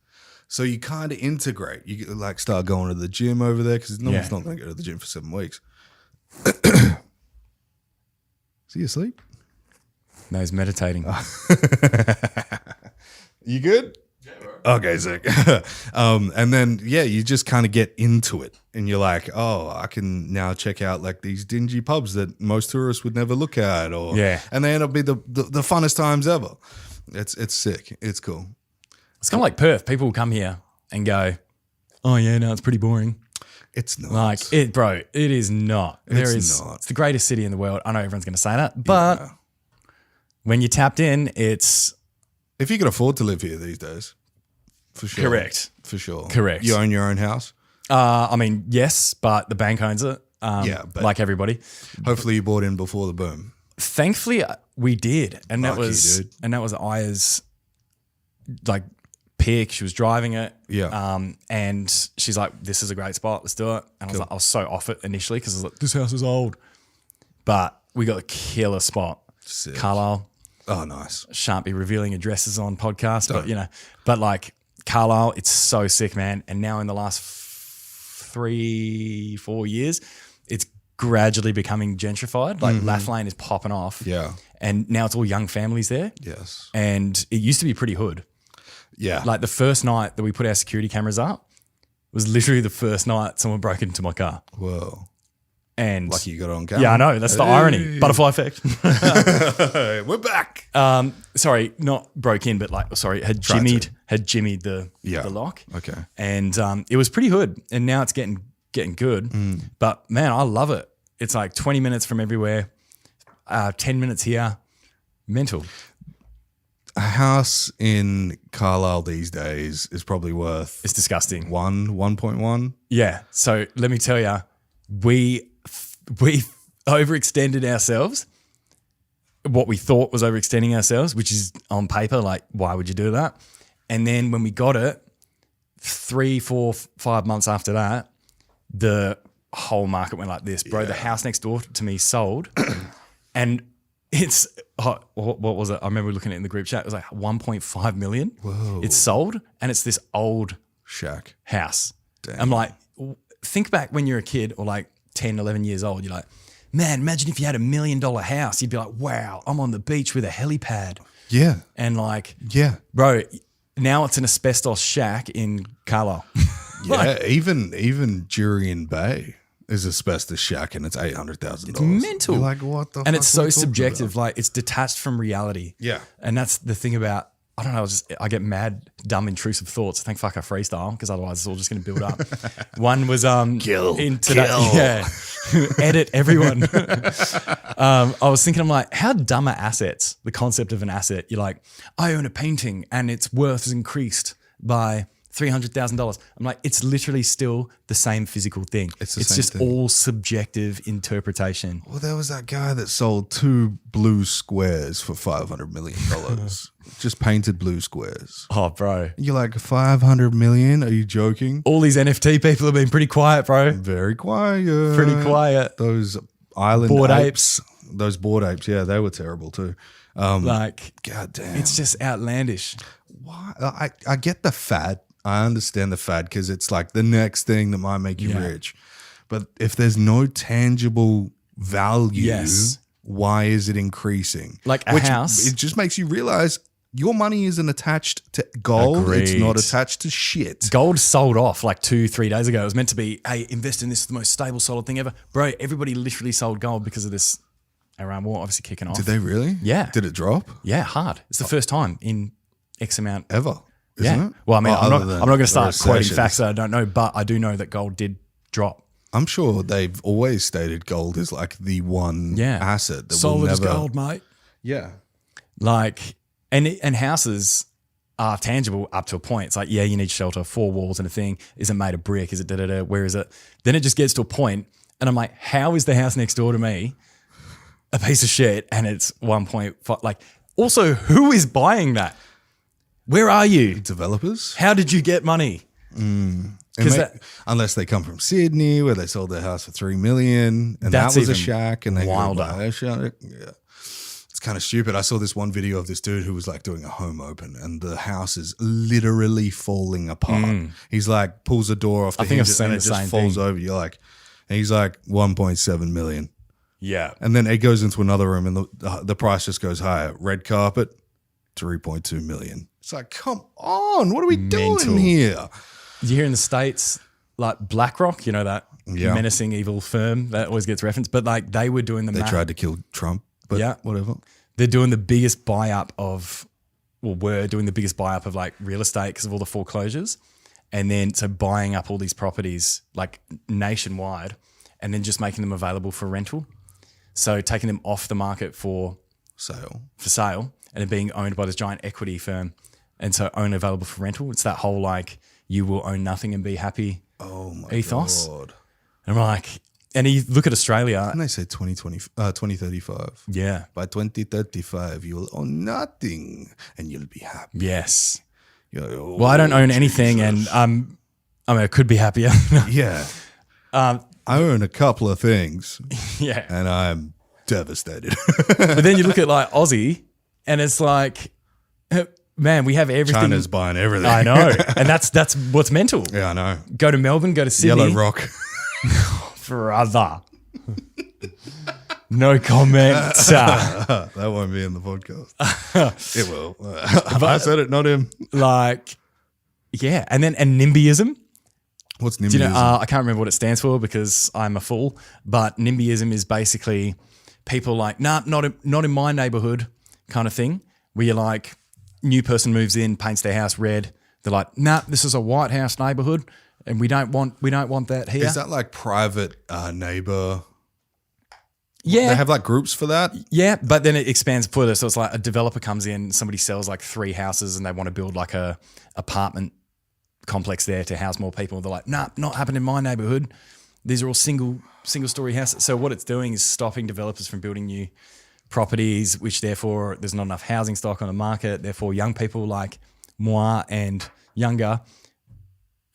B: So you kind of integrate. You like start going to the gym over there because no one's not going to go to the gym for 7 weeks. Is he asleep?
C: No, he's meditating.
B: You good?
D: Yeah, bro.
B: Okay, sick. And then, you just kind of get into it and you're like, oh, I can now check out like these dingy pubs that most tourists would never look at. And they end up being the funnest times ever. It's sick. It's cool.
C: It's kind of like Perth. People will come here and go, oh yeah, no, it's pretty boring.
B: It's not.
C: Like it, bro, it is not.
B: It's not.
C: It's the greatest city in the world. I know everyone's going to say that, but when you're tapped in, it's
B: If you can afford to live here these days, for sure.
C: Correct.
B: For sure.
C: Correct.
B: You own your own house?
C: I mean, yes, but the bank owns it.
B: But
C: like everybody.
B: hopefully you bought in before the boom.
C: Thankfully, we did, and that
B: Lucky,
C: was
B: dude.
C: Aya's like pick. She was driving it,
B: Yeah.
C: and she's like, "This is a great spot. Let's do it." And I was so off it initially because I was like, "This house is old," but we got a killer spot.
B: Sick.
C: Carlisle.
B: Oh, nice.
C: Shan't be revealing addresses on podcast, but like Carlisle, it's so sick, man. And now in the last 3-4 years, it's gradually becoming gentrified. Like Laugh Lane is popping off.
B: Yeah.
C: And now it's all young families there.
B: Yes.
C: And it used to be pretty hood.
B: Yeah.
C: Like the first night that we put our security cameras up was literally the first night someone broke into my car.
B: Whoa.
C: And
B: Lucky you got it on camera.
C: yeah, I know. That's the irony. Butterfly effect.
B: Hey, we're back.
C: Sorry, not broke in, but like, sorry, had jimmied the lock.
B: Okay.
C: And it was pretty hood. And now it's getting good. But man, I love it. It's like 20 minutes from everywhere, 10 minutes here. Mental.
B: A house in Carlisle these days is probably worth
C: It's disgusting.
B: 1.1.
C: Yeah. So let me tell you, we overextended ourselves. What we thought was overextending ourselves, which is on paper, like, why would you do that? And then when we got it, 3, 4, 5 months after that, the whole market went like this, bro. The house next door to me sold, and it's what was it? I remember looking at it in the group chat. It was like 1.5 million.
B: Whoa.
C: It's sold, and it's this old
B: Shack.
C: house.
B: Damn.
C: I'm like, think back when you're a kid or like 10, 11 years old. You're like, man, imagine if you had $1 million house. You'd be like, wow, I'm on the beach with a helipad.
B: Yeah.
C: And like,
B: Yeah.
C: bro, now it's an asbestos shack in Carlisle.
B: Yeah. Even Jurien Bay is asbestos shack and it's $800,000.
C: It's mental.
B: You're like, what the fuck
C: And it's
B: are we
C: so
B: talking
C: subjective.
B: about?
C: Like, it's detached from reality.
B: Yeah.
C: And that's the thing about, I don't know, I get mad, dumb, intrusive thoughts. Thank fuck I freestyle, because otherwise it's all just going to build up. One was
B: Kill.
C: Yeah, edit everyone. I was thinking, I'm like, how dumb are assets? The concept of an asset. You're like, I own a painting and its worth is increased by $300,000. I'm like, it's literally still the same physical thing.
B: It's
C: It's
B: the same
C: just
B: thing.
C: all subjective interpretation.
B: Well, there was that guy that sold 2 blue squares for $500 million. Just painted blue squares.
C: Oh, bro.
B: You're like, 500 million? Are you joking?
C: All these NFT people have been pretty quiet, bro.
B: Very quiet.
C: Pretty quiet.
B: Those island
C: Bored
B: apes. Those bored apes, yeah, they were terrible too.
C: Like,
B: God damn.
C: it's just outlandish.
B: Why? I get the fad. I understand the fad because it's like the next thing that might make you
C: Yeah.
B: rich. But if there's no tangible value,
C: Yes.
B: why is it increasing?
C: Like a house.
B: It just makes you realize your money isn't attached to gold. It's not
C: Agreed.
B: attached to shit.
C: Gold sold off like 2-3 days ago. It was meant to be, hey, invest in this, the most stable, solid thing ever. Bro, everybody literally sold gold because of this Iran war obviously kicking off.
B: Did they really?
C: Yeah.
B: Did it drop?
C: Yeah, hard. It's the first time in X amount.
B: Ever? Isn't
C: Yeah.
B: it?
C: Well, I mean,
B: Oh,
C: I'm not
B: other than
C: going to
B: the
C: start quoting
B: recessions.
C: facts that I don't know, but I do know that gold did drop.
B: I'm sure they've always stated gold is like the one
C: Yeah.
B: asset that
C: Solid
B: will
C: as
B: never.
C: gold, mate.
B: Yeah.
C: Like, and houses are tangible up to a point. It's like, yeah, you need shelter, 4 walls and a thing. Is it made of brick? Is it da-da-da? Where is it? Then it just gets to a point, and I'm like, how is the house next door to me a piece of shit and it's 1.5? Like, also, who is buying that? Where are you?
B: Developers.
C: How did you get money?
B: And
C: 'Cause
B: unless they come from Sydney, where they sold their house for $3 million, and
C: That's
B: that was a
C: even
B: shack, and they go
C: wilder.
B: buy a shack. Yeah, it's kind of stupid. I saw this one video of this dude who was like doing a home open, and the house is literally falling apart. He's like pulls the door off the
C: I think I've
B: hinges,
C: seen
B: and
C: the
B: it just
C: same
B: falls
C: thing.
B: over. You're like, and he's like 1.7 million,
C: Yeah.
B: and then it goes into another room, and the price just goes higher. Red carpet, 3.2 million. It's like, come on, what are we
C: Mental.
B: doing here?
C: You hear in the States, like BlackRock, you know, that
B: Yeah.
C: menacing evil firm that always gets referenced, but like they were doing the
B: They tried to kill Trump, but
C: Yeah.
B: whatever.
C: They're doing the biggest buy up of, well, were doing the biggest buy up of like real estate because of all the foreclosures. And then so buying up all these properties like nationwide and then just making them available for rental. So taking them off the market for sale and then being owned by this giant equity firm. And so only available for rental. It's that whole like you will own nothing and be happy
B: Oh my
C: ethos.
B: God.
C: And I'm like, and you look at Australia.
B: And they say 2035.
C: Yeah.
B: By 2035, you will own nothing and you'll be happy.
C: Yes.
B: You're like, oh,
C: Well, I don't own anything
B: Jesus.
C: and I mean, I could be happier.
B: Yeah. I own a couple of things
C: Yeah.
B: and I'm devastated.
C: But then you look at like Aussie and it's like, man, we have everything.
B: China's buying everything.
C: I know. And that's what's mental.
B: Yeah, I know.
C: Go to Melbourne, go to Sydney.
B: Yellow Rock.
C: Brother. No comment.
B: That won't be in the podcast. It will. I said it, not him.
C: Like, yeah. And then, and NIMBYism.
B: What's
C: Do you know,
B: NIMBYism?
C: I can't remember what it stands for because I'm a fool, but NIMBYism is basically people like, nah, not in my neighborhood kind of thing, where you're like, new person moves in, paints their house red. They're like, nah, this is a white house neighborhood and we don't want that here.
B: Is that like private neighbor?
C: Yeah.
B: They have like groups for that?
C: Yeah, but then it expands further. So it's like a developer comes in, somebody sells like 3 houses and they want to build like a apartment complex there to house more people. They're like, nah, not happening in my neighborhood. These are all single story houses. So what it's doing is stopping developers from building new properties, which therefore there's not enough housing stock on the market. Therefore young people like moi and younger,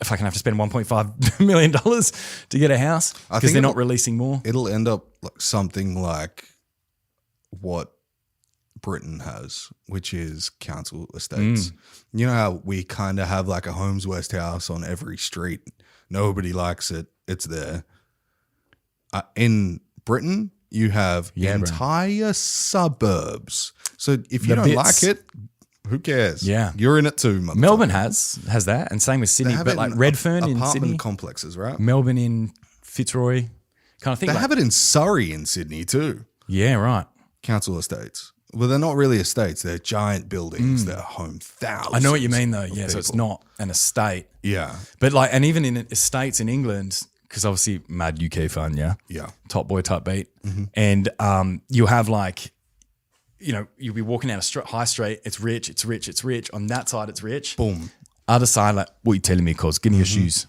C: if I can have to spend $1.5 million to get a house because they're not releasing more.
B: It'll end up like something like what Britain has, which is council estates. You know how we kind of have like a Holmes West house on every street. Nobody likes it. It's there. In Britain, you have entire suburbs. So if you don't like it, who cares?
C: Yeah.
B: You're in it too, motherfucker.
C: Melbourne has that, and same with
B: They
C: Sydney,
B: have
C: but
B: it
C: like
B: in
C: Redfern in
B: apartment
C: Sydney,
B: complexes, right?
C: Melbourne in Fitzroy, kind of thing.
B: They
C: like-
B: have it in Surrey in Sydney too.
C: Yeah, right.
B: Council estates. Well, they're not really estates. They're giant buildings. They're home thousands.
C: I know what you mean though.
B: of
C: Yeah, so it's
B: people.
C: not an estate,
B: Yeah.
C: but like, and even in estates in England, because obviously mad UK fun, yeah,
B: Yeah.
C: top boy, top beat, and you'll have like, you know, you'll be walking down a high street. It's rich. On that side, it's rich.
B: Boom.
C: Other side, like, what are you telling me, cuz? Give me your shoes.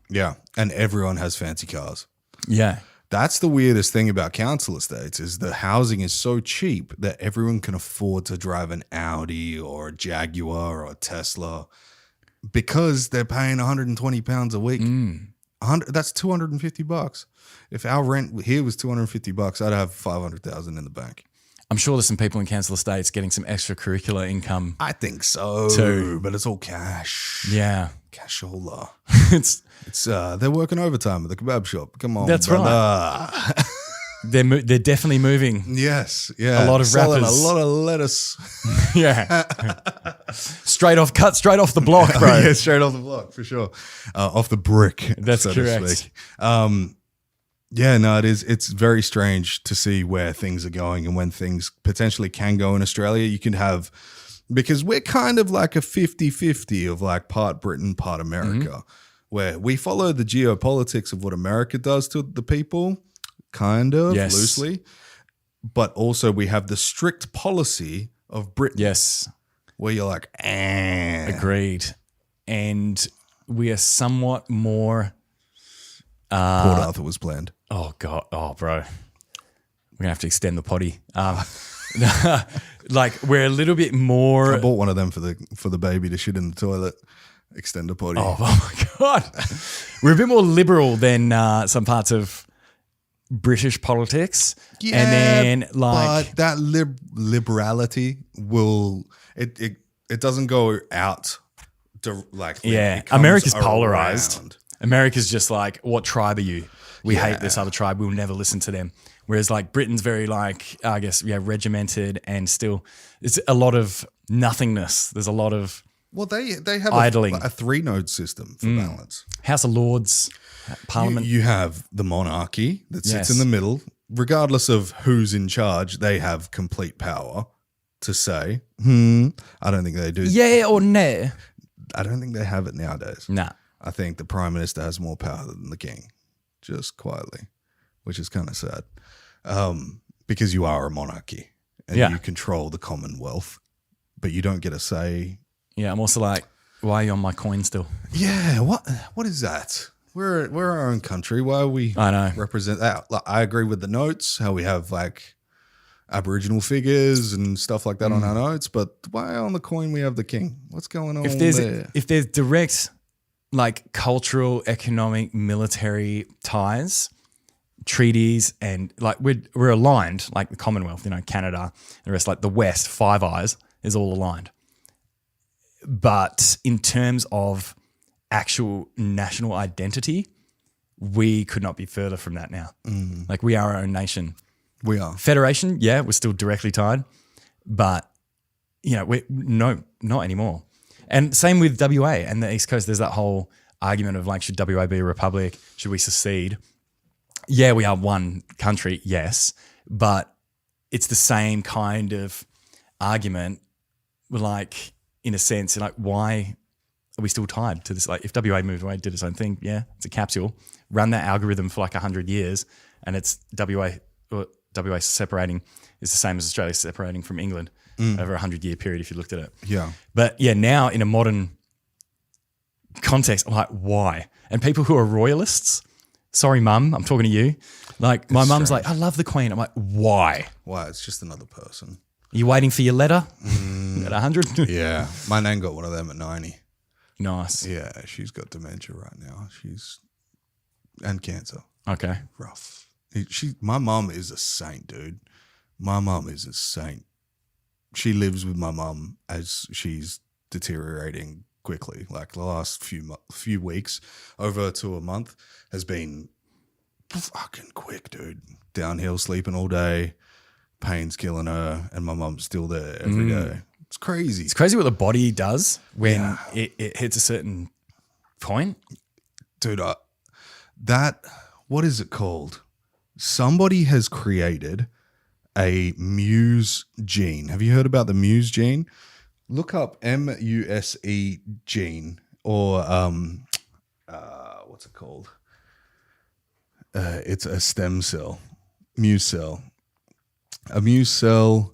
B: Yeah. And everyone has fancy cars.
C: Yeah.
B: That's the weirdest thing about council estates is the housing is so cheap that everyone can afford to drive an Audi or a Jaguar or a Tesla because they're paying £120 a week. 100, that's $250. If our rent here was $250, I'd have 500,000 in the bank.
C: I'm sure there's some people in council estates getting some extracurricular income.
B: I think so
C: Too.
B: but it's all cash.
C: Yeah.
B: Cashola.
C: It's
B: They're working overtime at the kebab shop. Come on,
C: That's
B: brother.
C: they're definitely moving.
B: Yes, yeah.
C: A lot of
B: Selling
C: rappers.
B: a lot of lettuce.
C: Yeah. cut straight off the block, bro.
B: Yeah, straight off the block for sure. Off the brick.
C: That's
B: so to
C: correct.
B: speak. Yeah, no, it is. It's very strange to see where things are going and when things potentially can go in Australia. You can have, because we're kind of like a 50-50 of like part Britain, part America, where we follow the geopolitics of what America does to the people, kind of
C: Yes.
B: loosely, but also we have the strict policy of Britain.
C: Yes.
B: Where you're like,
C: Agreed. And we are somewhat more.
B: Port Arthur was planned.
C: Oh God. Oh, bro. We're gonna have to extend the potty. Like we're a little bit more.
B: I bought one of them for the baby to shit in the toilet. Extender potty.
C: Oh my God. We're a bit more liberal than some parts of British politics.
B: Yeah,
C: and then like
B: but that liberality will it doesn't go out to like it comes
C: America's polarized.
B: around.
C: America's just like, what tribe are you? We hate this other tribe. We'll never listen to them. Whereas like Britain's very like, I guess, regimented and still it's a lot of nothingness. There's a lot of
B: Well, they have
C: idling.
B: a 3-node system for balance.
C: House of Lords, Parliament.
B: You have the monarchy that sits
C: Yes.
B: in the middle. Regardless of who's in charge, they have complete power to say, I don't think they do.
C: Yeah or no?
B: I don't think they have it nowadays.
C: Nah.
B: I think the prime minister has more power than the king, just quietly, which is kind of sad. Because you are a monarchy and
C: Yeah.
B: you control the Commonwealth, but you don't get a say.
C: Yeah, I'm also like, why are you on my coin still?
B: Yeah, what is that? We're our own country. Why are we
C: I know.
B: represent that? Like, I agree with the notes, how we have like Aboriginal figures and stuff like that on our notes, but why on the coin we have the king? What's going on there?
C: If there's direct like cultural, economic, military ties, treaties, and like we're aligned, like the Commonwealth, Canada, the rest, like the West, Five Eyes is all aligned. But in terms of actual national identity, we could not be further from that now. Like we are our own nation.
B: We are.
C: Federation, yeah, we're still directly tied, but not anymore. And same with WA and the East Coast. There's that whole argument of like, should WA be a republic? Should we secede? Yeah, we are one country, yes, but it's the same kind of argument. Like, in a sense, like, why are we still tied to this? Like, if WA moved away, did its own thing, yeah, it's a capsule. Run that algorithm for like 100 years, and it's WA separating is the same as Australia separating from England over a 100-year period if you looked at it.
B: Yeah.
C: But yeah, now in a modern context, I'm like, why? And people who are royalists, sorry, mum, I'm talking to you. Like, my mum's like, I love the Queen. I'm like, why?
B: Why? It's just another person.
C: Are you waiting for your letter at 100?
B: Yeah. My nan got one of them at 90.
C: Nice.
B: Yeah, she's got dementia right now. And cancer.
C: Okay.
B: Rough. My mum is a saint, dude. My mum is a saint. She lives with my mum as she's deteriorating quickly. Like the last few weeks, over to a month, has been fucking quick, dude. Downhill, sleeping all day, pain's killing her, and my mum's still there every day. It's crazy.
C: It's crazy what the body does when it hits a certain point.
B: Dude, what is it called? Somebody has created a Muse gene. Have you heard about the Muse gene? Look up MUSE gene or what's it called? It's a stem cell, Muse cell. A Muse cell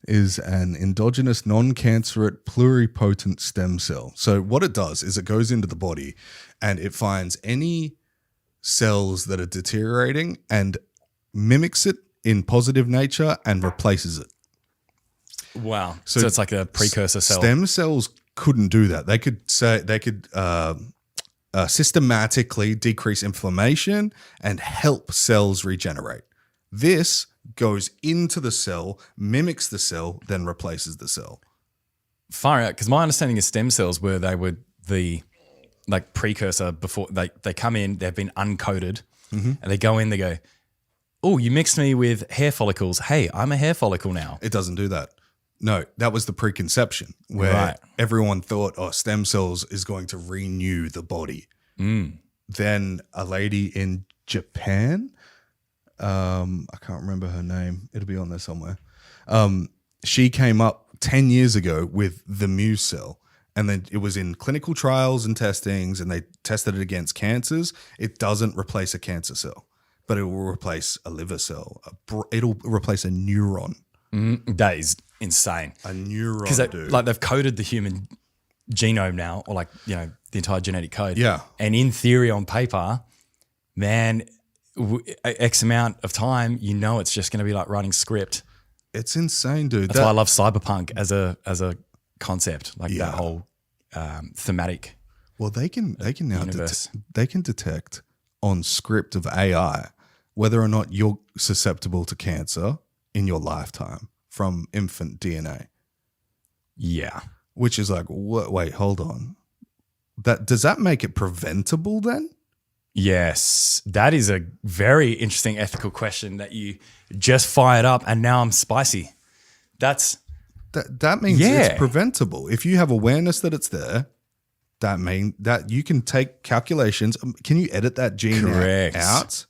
B: is an endogenous non-cancerate pluripotent stem cell. So what it does is it goes into the body and it finds any cells that are deteriorating and mimics it in positive nature and replaces it.
C: Wow. So it's like a precursor cell.
B: Stem cells couldn't do that. They could systematically decrease inflammation and help cells regenerate. This goes into the cell, mimics the cell, then replaces the cell.
C: Far out, because my understanding of stem cells were they were the like precursor before they come in, they've been uncoated, and they go in, they go, oh, you mixed me with hair follicles. Hey, I'm a hair follicle now.
B: It doesn't do that. No, that was the preconception where everyone thought, oh, stem cells is going to renew the body. Then a lady in Japan, I can't remember her name. It'll be on there somewhere. She came up 10 years ago with the Muse cell, and then it was in clinical trials and testings, and they tested it against cancers. It doesn't replace a cancer cell, but it will replace a liver cell. It'll replace a neuron.
C: That is insane.
B: A neuron,
C: because
B: dude.
C: like they've coded the human genome now, or like the entire genetic code.
B: Yeah,
C: and in theory, on paper, man, X amount of time, it's just going to be like writing script.
B: It's insane, dude.
C: That's why I love cyberpunk as a concept, like that whole thematic.
B: Well, they can now
C: universe.
B: they can detect on script of AI whether or not you're susceptible to cancer in your lifetime from infant DNA.
C: Yeah,
B: which is like, wait, hold on. Does that make it preventable then?
C: Yes, that is a very interesting ethical question that you just fired up, and now I'm spicy. That
B: means it's preventable. If you have awareness that it's there, that means that you can take calculations. Can you edit that gene out?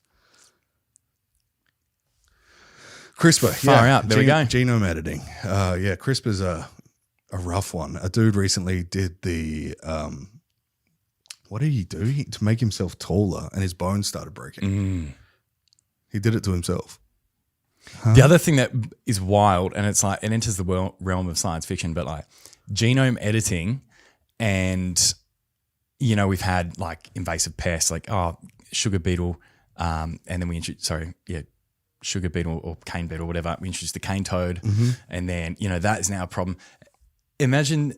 B: CRISPR,
C: far out. There we go.
B: Genome editing. CRISPR's a rough one. A dude recently did the. What did he do to make himself taller, and his bones started breaking? He did it to himself.
C: The other thing that is wild, and it's like it enters the realm of science fiction, but like genome editing, and we've had like invasive pests like sugar beetle, and then we introduced sugar beetle or cane beetle, whatever. We introduced the cane toad, and then that is now a problem. Imagine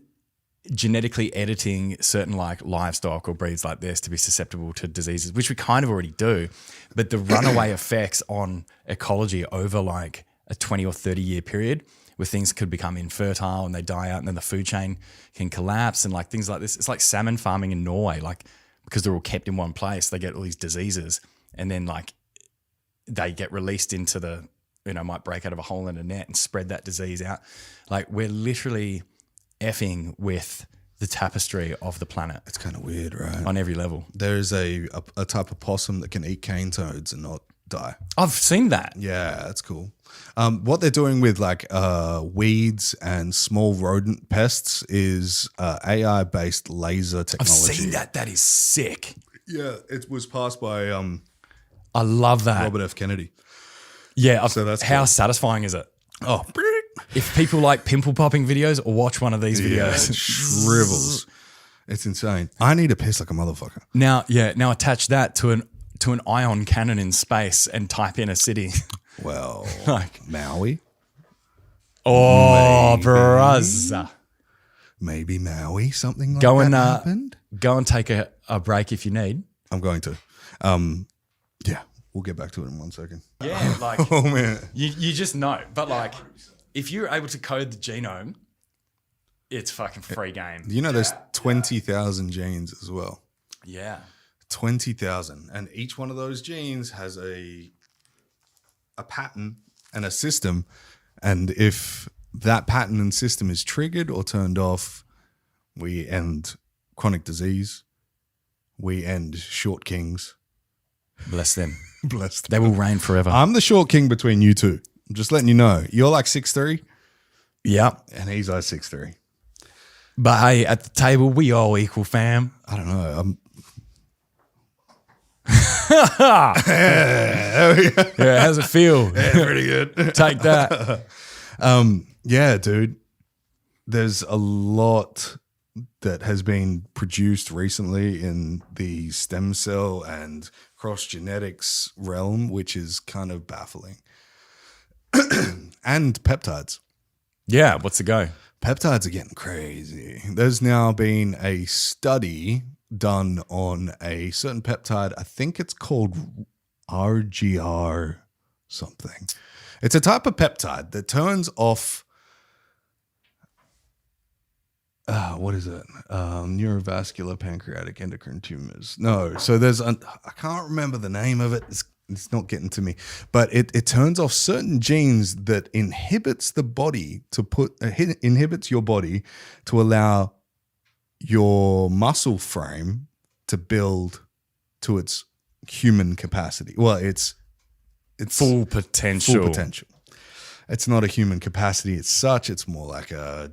C: genetically editing certain like livestock or breeds like this to be susceptible to diseases, which we kind of already do, but the runaway effects on ecology over like a 20 or 30 year period where things could become infertile and they die out, and then the food chain can collapse and like things like this. It's like salmon farming in Norway, like because they're all kept in one place, they get all these diseases, and then like they get released into the, might break out of a hole in a net and spread that disease out. Like we're literally effing with the tapestry of the planet.
B: It's kind of weird, right?
C: On every level.
B: There is a type of possum that can eat cane toads and not die.
C: I've seen that.
B: Yeah, that's cool. What they're doing with like weeds and small rodent pests is AI-based laser technology.
C: I've seen that. That is sick.
B: Yeah, it was passed by
C: I love that.
B: Robert F. Kennedy.
C: Yeah,
B: so that's
C: how
B: cool.
C: satisfying is it?
B: Oh,
C: if people like pimple popping videos, or watch one of these videos.
B: It shrivels. It's insane. I need to piss like a motherfucker.
C: Now attach that to an ion cannon in space and type in a city.
B: Well,
C: like
B: Maui.
C: Oh, bruzza.
B: Maybe Maui, something like that happened.
C: Go and take a break if you need.
B: I'm going to. Yeah, we'll get back to it in 1 second.
C: Yeah, like
B: oh man,
C: you just know. But like, if you're able to code the genome, it's fucking free game.
B: There's 20,000 genes as well.
C: Yeah,
B: 20,000, and each one of those genes has a pattern and a system, and if that pattern and system is triggered or turned off, we end chronic disease. We end short kings.
C: Bless them.
B: Bless them.
C: They will reign forever.
B: I'm the short king between you two. I'm just letting you know. You're like 6'3".
C: Yeah.
B: And he's like 6'3".
C: But hey, at the table, we all equal, fam.
B: I don't know.
C: Yeah, how's it feel?
B: Yeah, pretty good.
C: Take that.
B: Yeah, dude. There's a lot that has been produced recently in the stem cell and cross genetics realm, which is kind of baffling. And peptides.
C: Yeah, what's the go?
B: Peptides are getting crazy. There's now been a study done on a certain peptide. I think it's called RGR something. It's a type of peptide that turns off what is it? Neurovascular pancreatic endocrine tumors. No, so I can't remember the name of it. It's not getting to me, but it turns off certain genes that inhibits the body inhibits your body to allow your muscle frame to build to its human capacity. Well, it's
C: Full potential.
B: Full potential. It's not a human capacity as such. It's more like a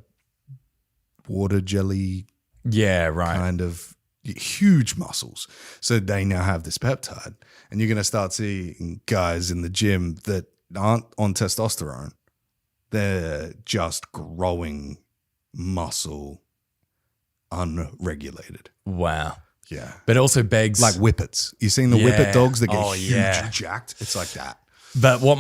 B: water jelly
C: Yeah, right.
B: kind of huge muscles. So they now have this peptide, and you're going to start seeing guys in the gym that aren't on testosterone. They're just growing muscle unregulated.
C: Wow.
B: Yeah.
C: But it also begs
B: Like whippets. You seen the
C: Yeah.
B: whippet dogs that get
C: Oh,
B: huge
C: yeah.
B: jacked? It's like that.
C: But what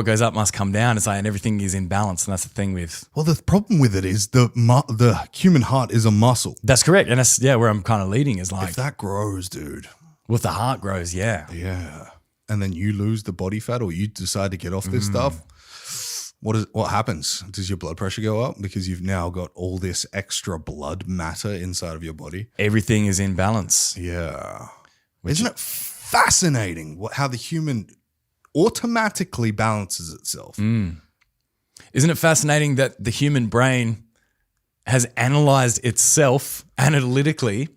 C: goes up must come down. It's like, and everything is in balance. And that's the thing with.
B: Well, the problem with it is the human heart is a muscle.
C: That's correct. And that's, where I'm kind of leading is like,
B: If that grows, dude.
C: with the heart grows, yeah.
B: Yeah. And then you lose the body fat or you decide to get off this stuff. What happens? Does your blood pressure go up because you've now got all this extra blood matter inside of your body?
C: Everything is in balance.
B: Yeah. Isn't it fascinating how the human automatically balances itself?
C: Isn't it fascinating that the human brain has analyzed itself analytically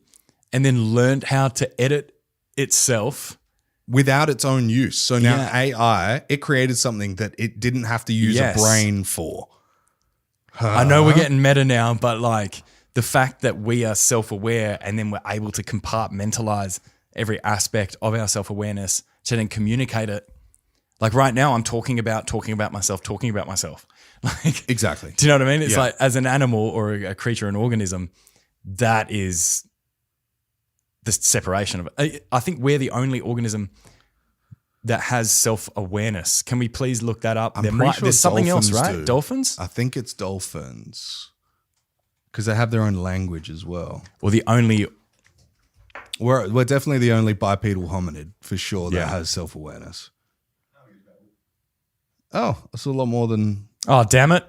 C: and then learned how to edit itself?
B: Without its own use. So now
C: Yeah.
B: AI, it created something that it didn't have to use
C: Yes.
B: a brain for.
C: I know we're getting meta now, but like the fact that we are self-aware and then we're able to compartmentalize every aspect of our self-awareness to then communicate it. Like right now I'm talking about myself. Like,
B: Exactly.
C: do you know what I mean? It's
B: Yeah.
C: like as an animal or a creature, an organism, that is the separation of it. I think we're the only organism that has self-awareness. Can we please look that up?
B: I'm pretty sure
C: there's something else,
B: dolphins
C: right?
B: do.
C: Dolphins?
B: I think it's dolphins because they have their own language as well.
C: Or the only
B: We're definitely the only bipedal hominid for sure that
C: Yeah.
B: has self-awareness. Oh, that's a lot more than.
C: Oh, damn it.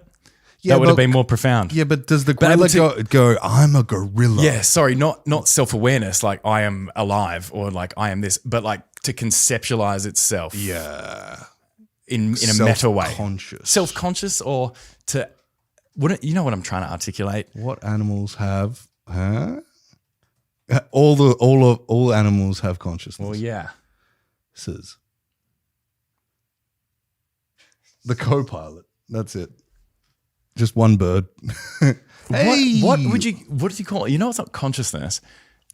B: Yeah,
C: that would have
B: but-
C: been more profound.
B: Yeah, but does the
C: able
B: gorilla go, I'm a gorilla?
C: Yeah, sorry, not self-awareness, like I am alive or like I am this, but like to conceptualize itself
B: Yeah.
C: in a meta way.
B: Self-conscious.
C: Self-conscious or to, you know what I'm trying to articulate?
B: What animals have? Huh? All animals have consciousness.
C: Well, yeah.
B: Says the co-pilot. That's it. Just one bird. Hey!
C: What did you call it? You know, it's not consciousness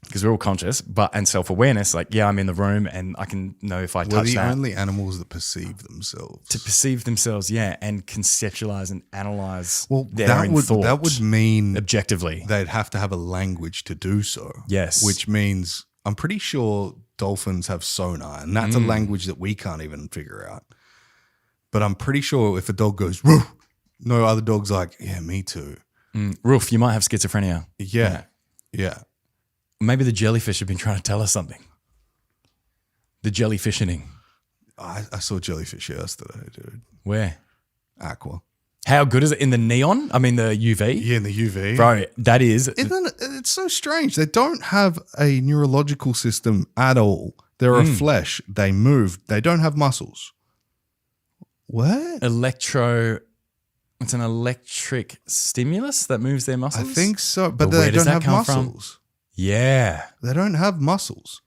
C: because we're all conscious, and self-awareness. Like, yeah, I'm in the room and I can know if I
B: We're
C: touch
B: the
C: that.
B: only animals that perceive themselves.
C: To perceive themselves, yeah, and conceptualize and analyze their
B: that
C: own
B: would
C: thought
B: that would mean
C: objectively.
B: they'd have to have a language to do so.
C: Yes.
B: Which means I'm pretty sure dolphins have sonar, and that's a language that we can't even figure out. But I'm pretty sure if a dog goes, woof, no other dog's like, yeah, me too.
C: Roof, you might have schizophrenia.
B: Yeah.
C: Maybe the jellyfish have been trying to tell us something. The jellyfishing.
B: I saw jellyfish yesterday, dude.
C: Where?
B: Aqua.
C: How good is it in the neon? I mean, the UV?
B: Yeah, in the UV.
C: Bro, that is.
B: Isn't it, it's so strange. They don't have a neurological system at all. They're a flesh. They move. They don't have muscles. What?
C: It's an electric stimulus that moves their
B: I
C: muscles?
B: think so. But
C: where
B: they
C: does
B: don't
C: that
B: have
C: come from?
B: muscles.
C: Yeah.
B: They don't have muscles.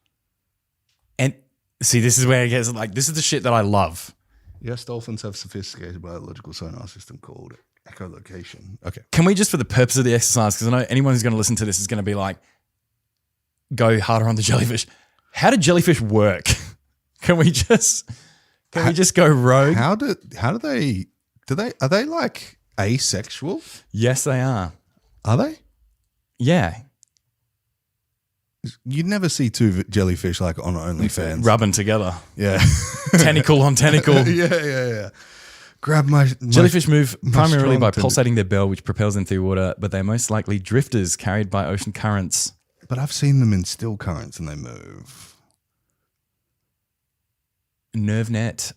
C: And see, this is where it gets like, this is the shit that I love.
B: Yes, dolphins have sophisticated biological sonar system called echolocation. Okay.
C: Can we just, for the purpose of the exercise, because I know anyone who's going to listen to this is going to be like, go harder on the jellyfish. How do jellyfish work? Can we just go rogue?
B: Are they like asexual?
C: Yes, they are.
B: Are they?
C: Yeah.
B: You'd never see two jellyfish like on OnlyFans.
C: Rubbing together.
B: Yeah.
C: Tentacle on tentacle.
B: yeah. Grab my
C: Jellyfish move primarily by
B: strong
C: pulsating their bell, which propels them through water, but they're most likely drifters carried by ocean currents.
B: But I've seen them in still currents and they move.
C: Nerve net.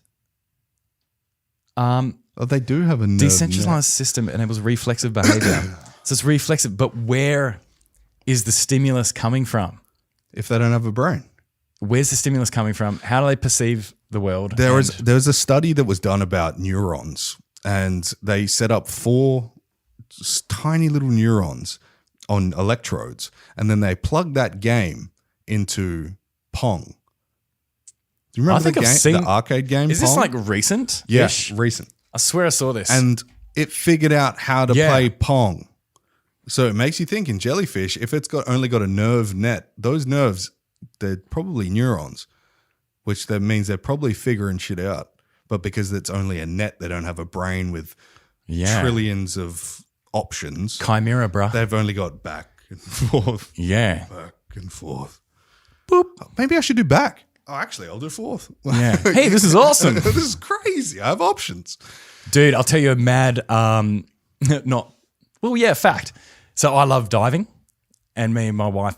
B: Oh, they do have a nerve
C: Decentralized
B: net.
C: system enables reflexive behavior. So it's reflexive, but where is the stimulus coming from?
B: If they don't have a brain.
C: Where's the stimulus coming from? How do they perceive the world?
B: There was a study that was done about neurons, and they set up 4 tiny little neurons on electrodes, and then they plugged that game into Pong. Do you remember
C: I think I've seen
B: the arcade game?
C: Is
B: Pong?
C: this like recent?
B: Yes, recent.
C: I swear I saw this.
B: And it figured out how to
C: Yeah.
B: play Pong. So it makes you think in jellyfish, if it's only got a nerve net, those nerves, they're probably neurons, which that means they're probably figuring shit out. But because it's only a net, they don't have a brain with trillions of options.
C: Chimera, bruh.
B: They've only got back and forth,
C: Yeah.
B: back and forth. Boop. Maybe I should do back. Oh, actually, I'll do forth.
C: Yeah. Hey, this is awesome.
B: This is crazy. I have options.
C: Dude, I'll tell you a mad, fact. So I love diving, and me and my wife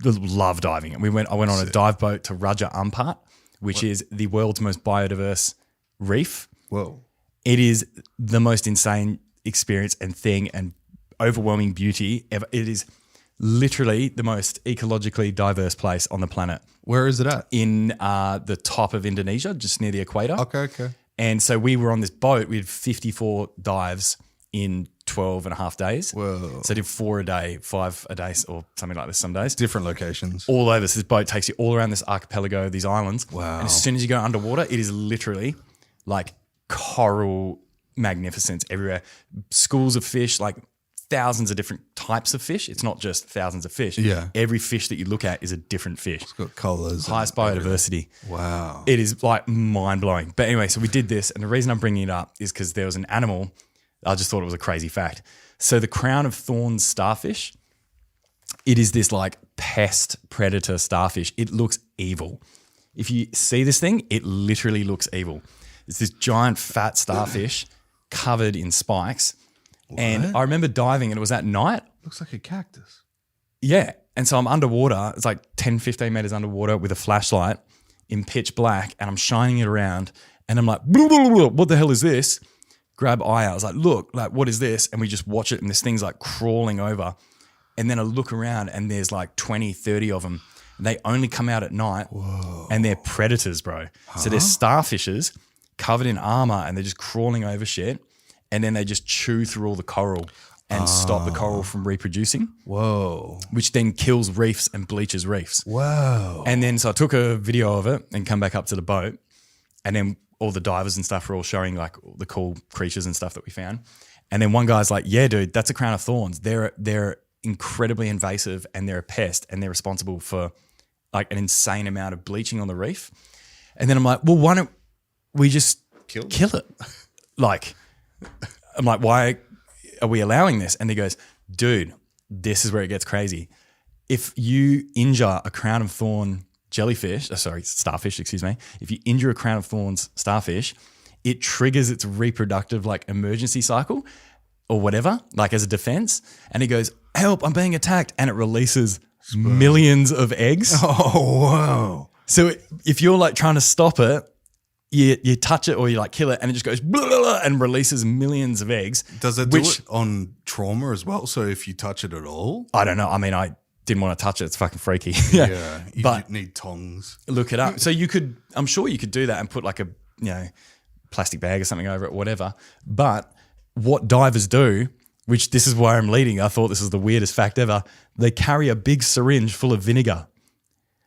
C: love diving. And I went on a dive boat to Raja Ampat, which is the world's most biodiverse reef.
B: Whoa.
C: It is the most insane experience and thing and overwhelming beauty ever. It is literally the most ecologically diverse place on the planet.
B: Where is it at?
C: In the top of Indonesia, just near the equator.
B: Okay.
C: And so we were on this boat. We did 54 dives in 12 and a half days.
B: Whoa.
C: So I did 4 a day, 5 a day, or something like this some days.
B: Different locations.
C: All over. So this boat takes you all around this archipelago, these islands.
B: Wow.
C: And as soon as you go underwater, it is literally like coral magnificence everywhere. Schools of fish, like thousands of different types of fish. It's not just thousands of fish.
B: Yeah.
C: Every fish that you look at is a different fish.
B: It's got colours.
C: Highest biodiversity.
B: Wow.
C: It is like mind blowing. But anyway, so we did this, and the reason I'm bringing it up is because there was an animal. I just thought it was a crazy fact. So the crown of thorns starfish, it is this like pest predator starfish. It looks evil. If you see this thing, it literally looks evil. It's this giant fat starfish covered in spikes. What? And I remember diving, and it was at night.
B: Looks like a cactus.
C: Yeah. And so I'm underwater. It's like 10, 15 meters underwater with a flashlight in pitch black, and I'm shining it around, and I'm like, blah, blah, blah, what the hell is this? Grab Aya. I was like, look, like, what is this? And we just watch it, and this thing's like crawling over. And then I look around, and there's like 20, 30 of them. And they only come out at night. Whoa. And they're predators, bro. Huh? So they're starfishes covered in armor, and they're just crawling over shit. And then they just chew through all the coral and stop the coral from reproducing.
B: Whoa.
C: Which then kills reefs and bleaches reefs.
B: Wow.
C: And then so I took a video of it and come back up to the boat, and then all the divers and stuff were all showing like the cool creatures and stuff that we found. And then one guy's like, yeah, dude, that's a crown of thorns. They're incredibly invasive, and they're a pest, and they're responsible for like an insane amount of bleaching on the reef. And then I'm like, well, why don't we just kill it? Like, I'm like, why are we allowing this? And he goes, dude, this is where it gets crazy. If you injure a crown of thorn starfish, if you injure a crown of thorns starfish, it triggers its reproductive like emergency cycle or whatever, like as a defense. And he goes, help, I'm being attacked. And it releases millions of eggs.
B: Oh, wow.
C: So if you're like trying to stop it, you touch it or you like kill it, and it just goes blah, blah, blah, and releases millions of eggs.
B: Does it do it on trauma as well? So if you touch it at all?
C: I don't know. I mean, I didn't want to touch it. It's fucking freaky.
B: Yeah.
C: But
B: need tongs.
C: Look it up. So I'm sure you could do that and put like a, plastic bag or something over it, whatever. But what divers do, which this is why I'm leading, I thought this is the weirdest fact ever. They carry a big syringe full of vinegar.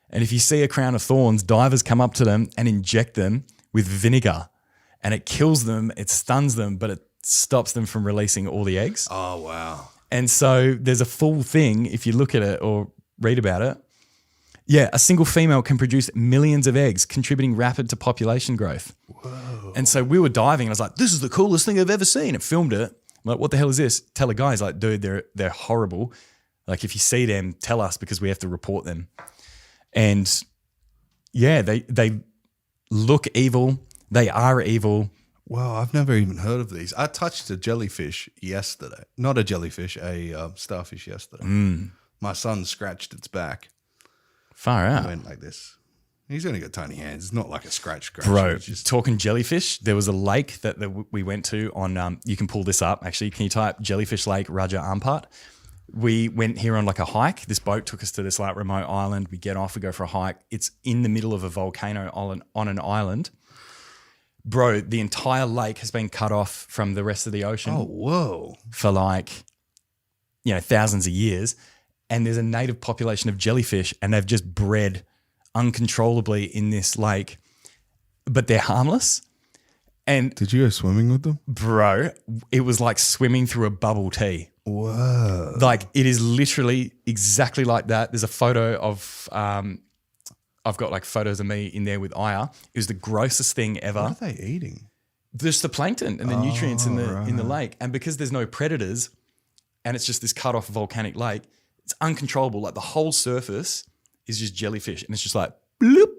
C: And if you see a crown of thorns, divers come up to them and inject them with vinegar, and it kills them, it stuns them, but it stops them from releasing all the eggs.
B: Oh, wow.
C: And so there's a full thing, if you look at it or read about it, Yeah, a single female can produce millions of eggs, contributing rapid to population growth. Whoa. And so we were diving and I was like, this is the coolest thing I've ever seen. And filmed it. I'm like, what the hell is this? Tell a guy, he's like, dude, they're horrible. Like if you see them, tell us because we have to report them. And yeah, they look evil. They are evil.
B: Wow, I've never even heard of these. I touched a jellyfish yesterday. Not a jellyfish, a starfish yesterday. My son scratched its back.
C: Far out.
B: He went like this. He's only got tiny hands. It's not like a scratch.
C: Bro,
B: It's just
C: talking jellyfish, there was a lake that we went to on, you can pull this up actually. Can you type Jellyfish Lake Raja Ampat? We went here on like a hike. This boat took us to this like remote island. We get off, we go for a hike. It's in the middle of a volcano on an island. Bro, the entire lake has been cut off from the rest of the ocean.
B: Oh, whoa.
C: For like, thousands of years. And there's a native population of jellyfish and they've just bred uncontrollably in this lake, but they're harmless. And
B: Did you go swimming with them?
C: bro, it was like swimming through a bubble tea.
B: Whoa.
C: Like it is literally exactly like that. There's a photo of, I've got like photos of me in there with Aya. It was the grossest thing ever.
B: What are they eating?
C: Just the plankton and the nutrients in the lake. And because there's no predators and it's just this cut off volcanic lake, it's uncontrollable. Like the whole surface is just jellyfish and it's just like bloop.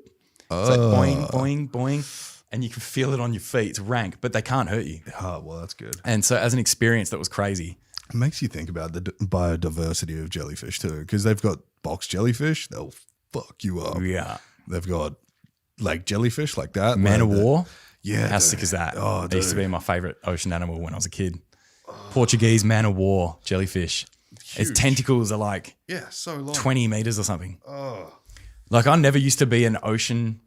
C: It's like boing, boing, boing. And you can feel it on your feet. It's rank, but they can't hurt you.
B: Oh, well, that's good.
C: And so as an experience, that was crazy.
B: It makes you think about the biodiversity of jellyfish too, because they've got box jellyfish. They'll fuck you up.
C: Yeah.
B: They've got lake jellyfish like that.
C: Man of
B: like
C: war.
B: Yeah.
C: How
B: dude.
C: sick is that?
B: Oh,
C: It used to
B: dude.
C: be my favorite ocean animal when I was a kid. Portuguese man of war jellyfish. Its tentacles are like
B: Yeah, so long.
C: 20 meters or something.
B: Oh.
C: Like I never used to be an ocean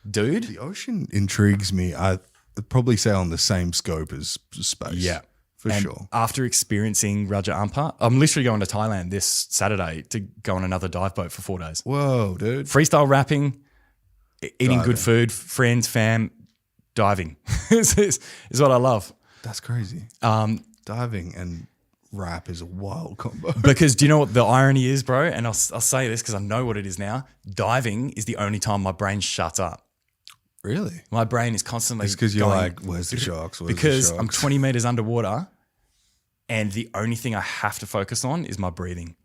C: dude.
B: The ocean intrigues me. I'd probably say on the same scope as space.
C: Yeah.
B: For
C: And
B: sure.
C: after experiencing Raja Ampat, I'm literally going to Thailand this Saturday to go on another dive boat for 4 days.
B: Whoa, dude.
C: Freestyle rapping, eating
B: Diving.
C: good food, friends, fam, diving is what I love.
B: That's crazy. Diving and rap is a wild combo.
C: Because do you know what the irony is, bro? And I'll say this because I know what it is now. Diving is the only time my brain shuts up.
B: Really?
C: My brain is constantly
B: It's because you're
C: going-
B: like, where's the sharks? Where's
C: because
B: the
C: I'm
B: sharks?
C: 20 meters underwater and the only thing I have to focus on is my breathing.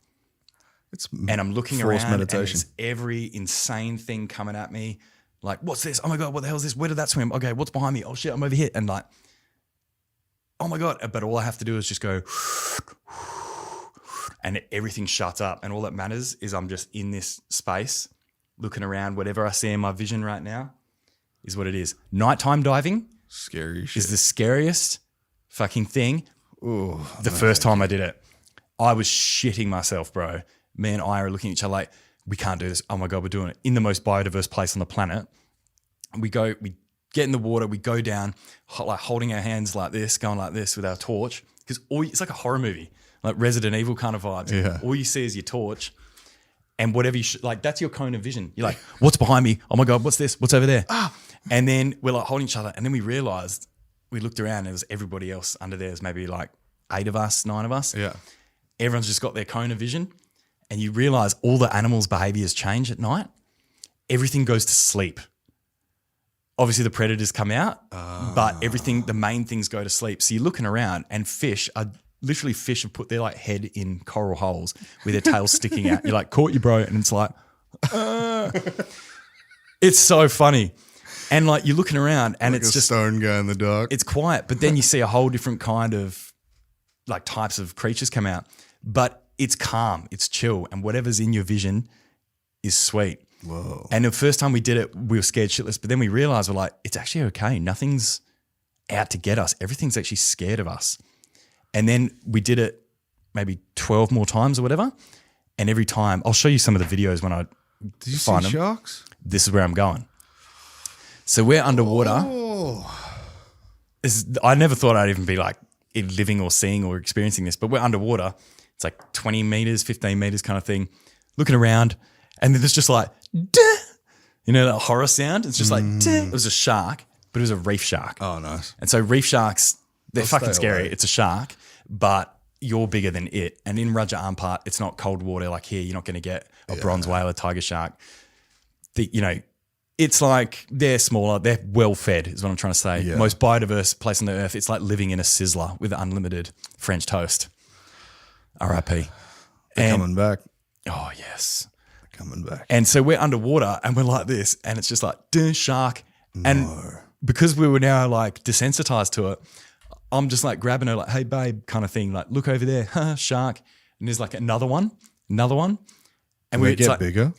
B: It's
C: And I'm looking
B: forced
C: around
B: meditation.
C: and it's every insane thing coming at me. Like, what's this? Oh my God, what the hell is this? Where did that swim? Okay, what's behind me? Oh shit, I'm over here. And like, oh my God. But all I have to do is just go and everything shuts up. And all that matters is I'm just in this space looking around. Whatever I see in my vision right now is what it is. Nighttime diving
B: Scary shit.
C: is the scariest fucking thing.
B: Ooh,
C: The first time I did it, I was shitting myself, bro. Me and I are looking at each other like, we can't do this. Oh my God, we're doing it in the most biodiverse place on the planet. We get in the water, we go down, like holding our hands like this, going like this with our torch. Because it's like a horror movie, like Resident Evil kind of vibes.
B: Yeah.
C: All you see is your torch and whatever like that's your cone of vision. You're like, what's behind me? Oh my God, what's this? What's over there? And then we're like holding each other. And then we realized, we looked around and it was everybody else under there. There's maybe like 8 of us, 9 of us.
B: Yeah.
C: Everyone's just got their cone of vision. And you realize all the animals' behaviors change at night. Everything goes to sleep. Obviously the predators come out, but the main things go to sleep. So you're looking around and fish have put their like head in coral holes with their tails sticking out. You're like, caught you, bro. And it's like, it's so funny. And like you're looking around and
B: Like
C: it's
B: a
C: just,
B: stone guy in the dark.
C: it's quiet. But then you see a whole different kind of like types of creatures come out. But it's calm, it's chill. And whatever's in your vision is sweet.
B: Whoa.
C: And the first time we did it, we were scared shitless. But then we realized we're like, it's actually okay. Nothing's out to get us. Everything's actually scared of us. And then we did it maybe 12 more times or whatever. And every time, I'll show you some of the videos when I
B: Did you
C: find
B: see
C: them.
B: sharks?
C: This is where I'm going. So we're underwater.
B: Oh.
C: I never thought I'd even be like living or seeing or experiencing this, but we're underwater. It's like 20 meters, 15 meters kind of thing, looking around. And then there's just like, duh, you know, that horror sound. It's just like, duh. It was a shark, but it was a reef shark.
B: Oh, nice.
C: And so reef sharks, they're
B: They'll
C: fucking
B: stay
C: scary.
B: away.
C: It's a shark, but you're bigger than it. And in Raja Ampat, it's not cold water like here. You're not going to get a bronze whale, a tiger shark. it's like they're smaller, they're well fed, is what I'm trying to say.
B: Yeah.
C: Most biodiverse place on the earth. It's like living in a sizzler with unlimited French toast. R.I.P.
B: They're coming back.
C: Oh yes.
B: Coming back.
C: And so we're underwater and we're like this, and it's just like, duh, shark. And because we were now like desensitized to it, I'm just like grabbing her like, hey babe, kind of thing, like look over there, shark. And there's like another one. And
B: We get
C: like,
B: bigger.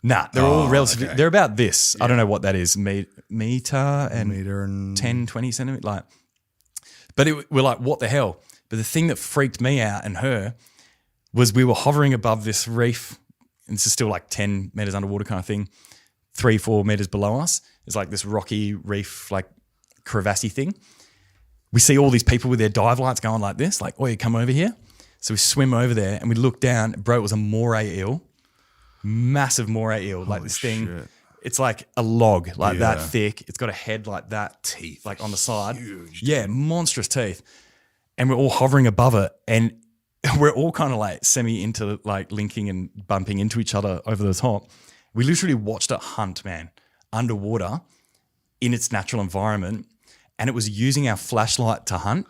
C: Nah, they're all relatively,
B: okay.
C: they're about this. I don't know what that is, meter and 10, 20 centimeters. Like, but we're like, what the hell? But the thing that freaked me out and her was we were hovering above this reef, and this is still like 10 meters underwater kind of thing, 3-4 meters below us. It's like this rocky reef, like crevassey thing. We see all these people with their dive lights going like this, like, oh, you come over here. So we swim over there and we look down. Bro, it was a moray eel, massive moray eel, like this thing.
B: shit.
C: It's like a log, like that
B: Yeah.
C: thick. It's got a head like that,
B: Teeth.
C: like on the side.
B: Huge.
C: Yeah, monstrous teeth. And we're all hovering above it, and we're all kind of like into like linking and bumping into each other over the top. We literally watched it hunt, man, underwater in its natural environment, and it was using our flashlight to hunt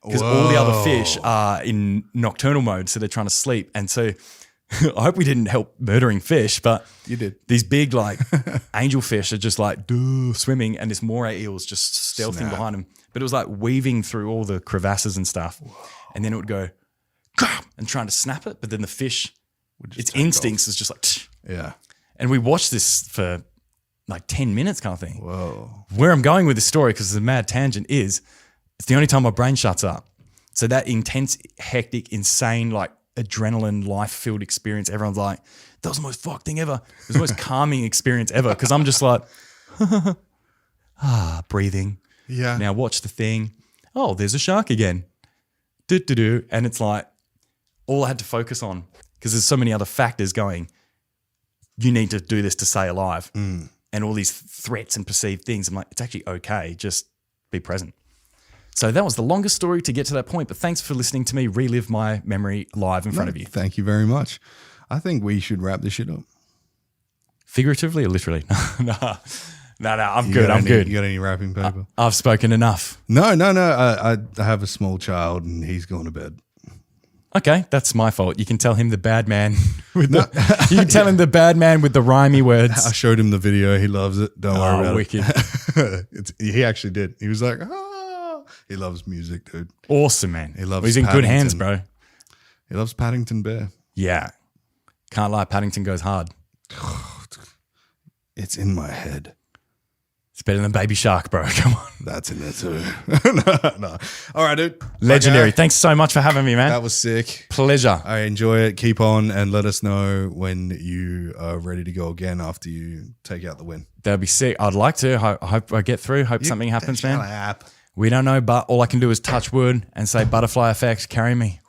C: because all the other fish are in nocturnal mode, so they're trying to sleep. And so I hope we didn't help murdering fish, but
B: You did.
C: these big like angelfish are just like swimming, and this moray eel's just stealthing
B: Snap.
C: behind them. But it was like weaving through all the crevasses and stuff. And then it would go and trying to snap it, but then the fish, its instincts is just like,
B: Yeah.
C: and we watched this for like 10 minutes kind of thing.
B: Whoa.
C: Where I'm going with this story, because it's a mad tangent, is it's the only time my brain shuts up. So that intense, hectic, insane, like adrenaline, life-filled experience, everyone's like, that was the most fucked thing ever. It was the most calming experience ever, because I'm just like, breathing.
B: Yeah.
C: Now watch the thing. Oh, there's a shark again. Do. And it's like all I had to focus on, because there's so many other factors going, you need to do this to stay alive. And all these threats and perceived things. I'm like, it's actually okay. Just be present. So that was the longest story to get to that point. But thanks for listening to me relive my memory live in front of you.
B: Thank you very much. I think we should wrap this shit up.
C: Figuratively or literally? No, I'm good. I'm good.
B: You got any wrapping paper?
C: I've spoken enough.
B: No. I have a small child and he's gone to bed.
C: Okay, that's my fault. You can tell him the bad man with the. You can tell him the bad man with the rhymey
B: I
C: words.
B: showed him the video. He loves it. Don't worry about
C: wicked.
B: it. He actually did. He was like, he loves music, dude.
C: Awesome, man.
B: He loves
C: He's in good hands,
B: Paddington.
C: bro.
B: He loves Paddington Bear.
C: Yeah, can't lie. Paddington goes hard.
B: It's in my head.
C: It's better than Baby Shark, bro. Come on.
B: That's in there too. no. All right, dude.
C: Legendary.
B: Okay.
C: Thanks so much for having me, man.
B: That was sick.
C: Pleasure.
B: I enjoy it. Keep on and let us know when you are ready to go again after you take out the win.
C: That'd be sick. I'd like to. I hope I get through. Hope something happens, man.
B: Shut up.
C: We don't know, but all I can do is touch wood and say butterfly effect, carry me.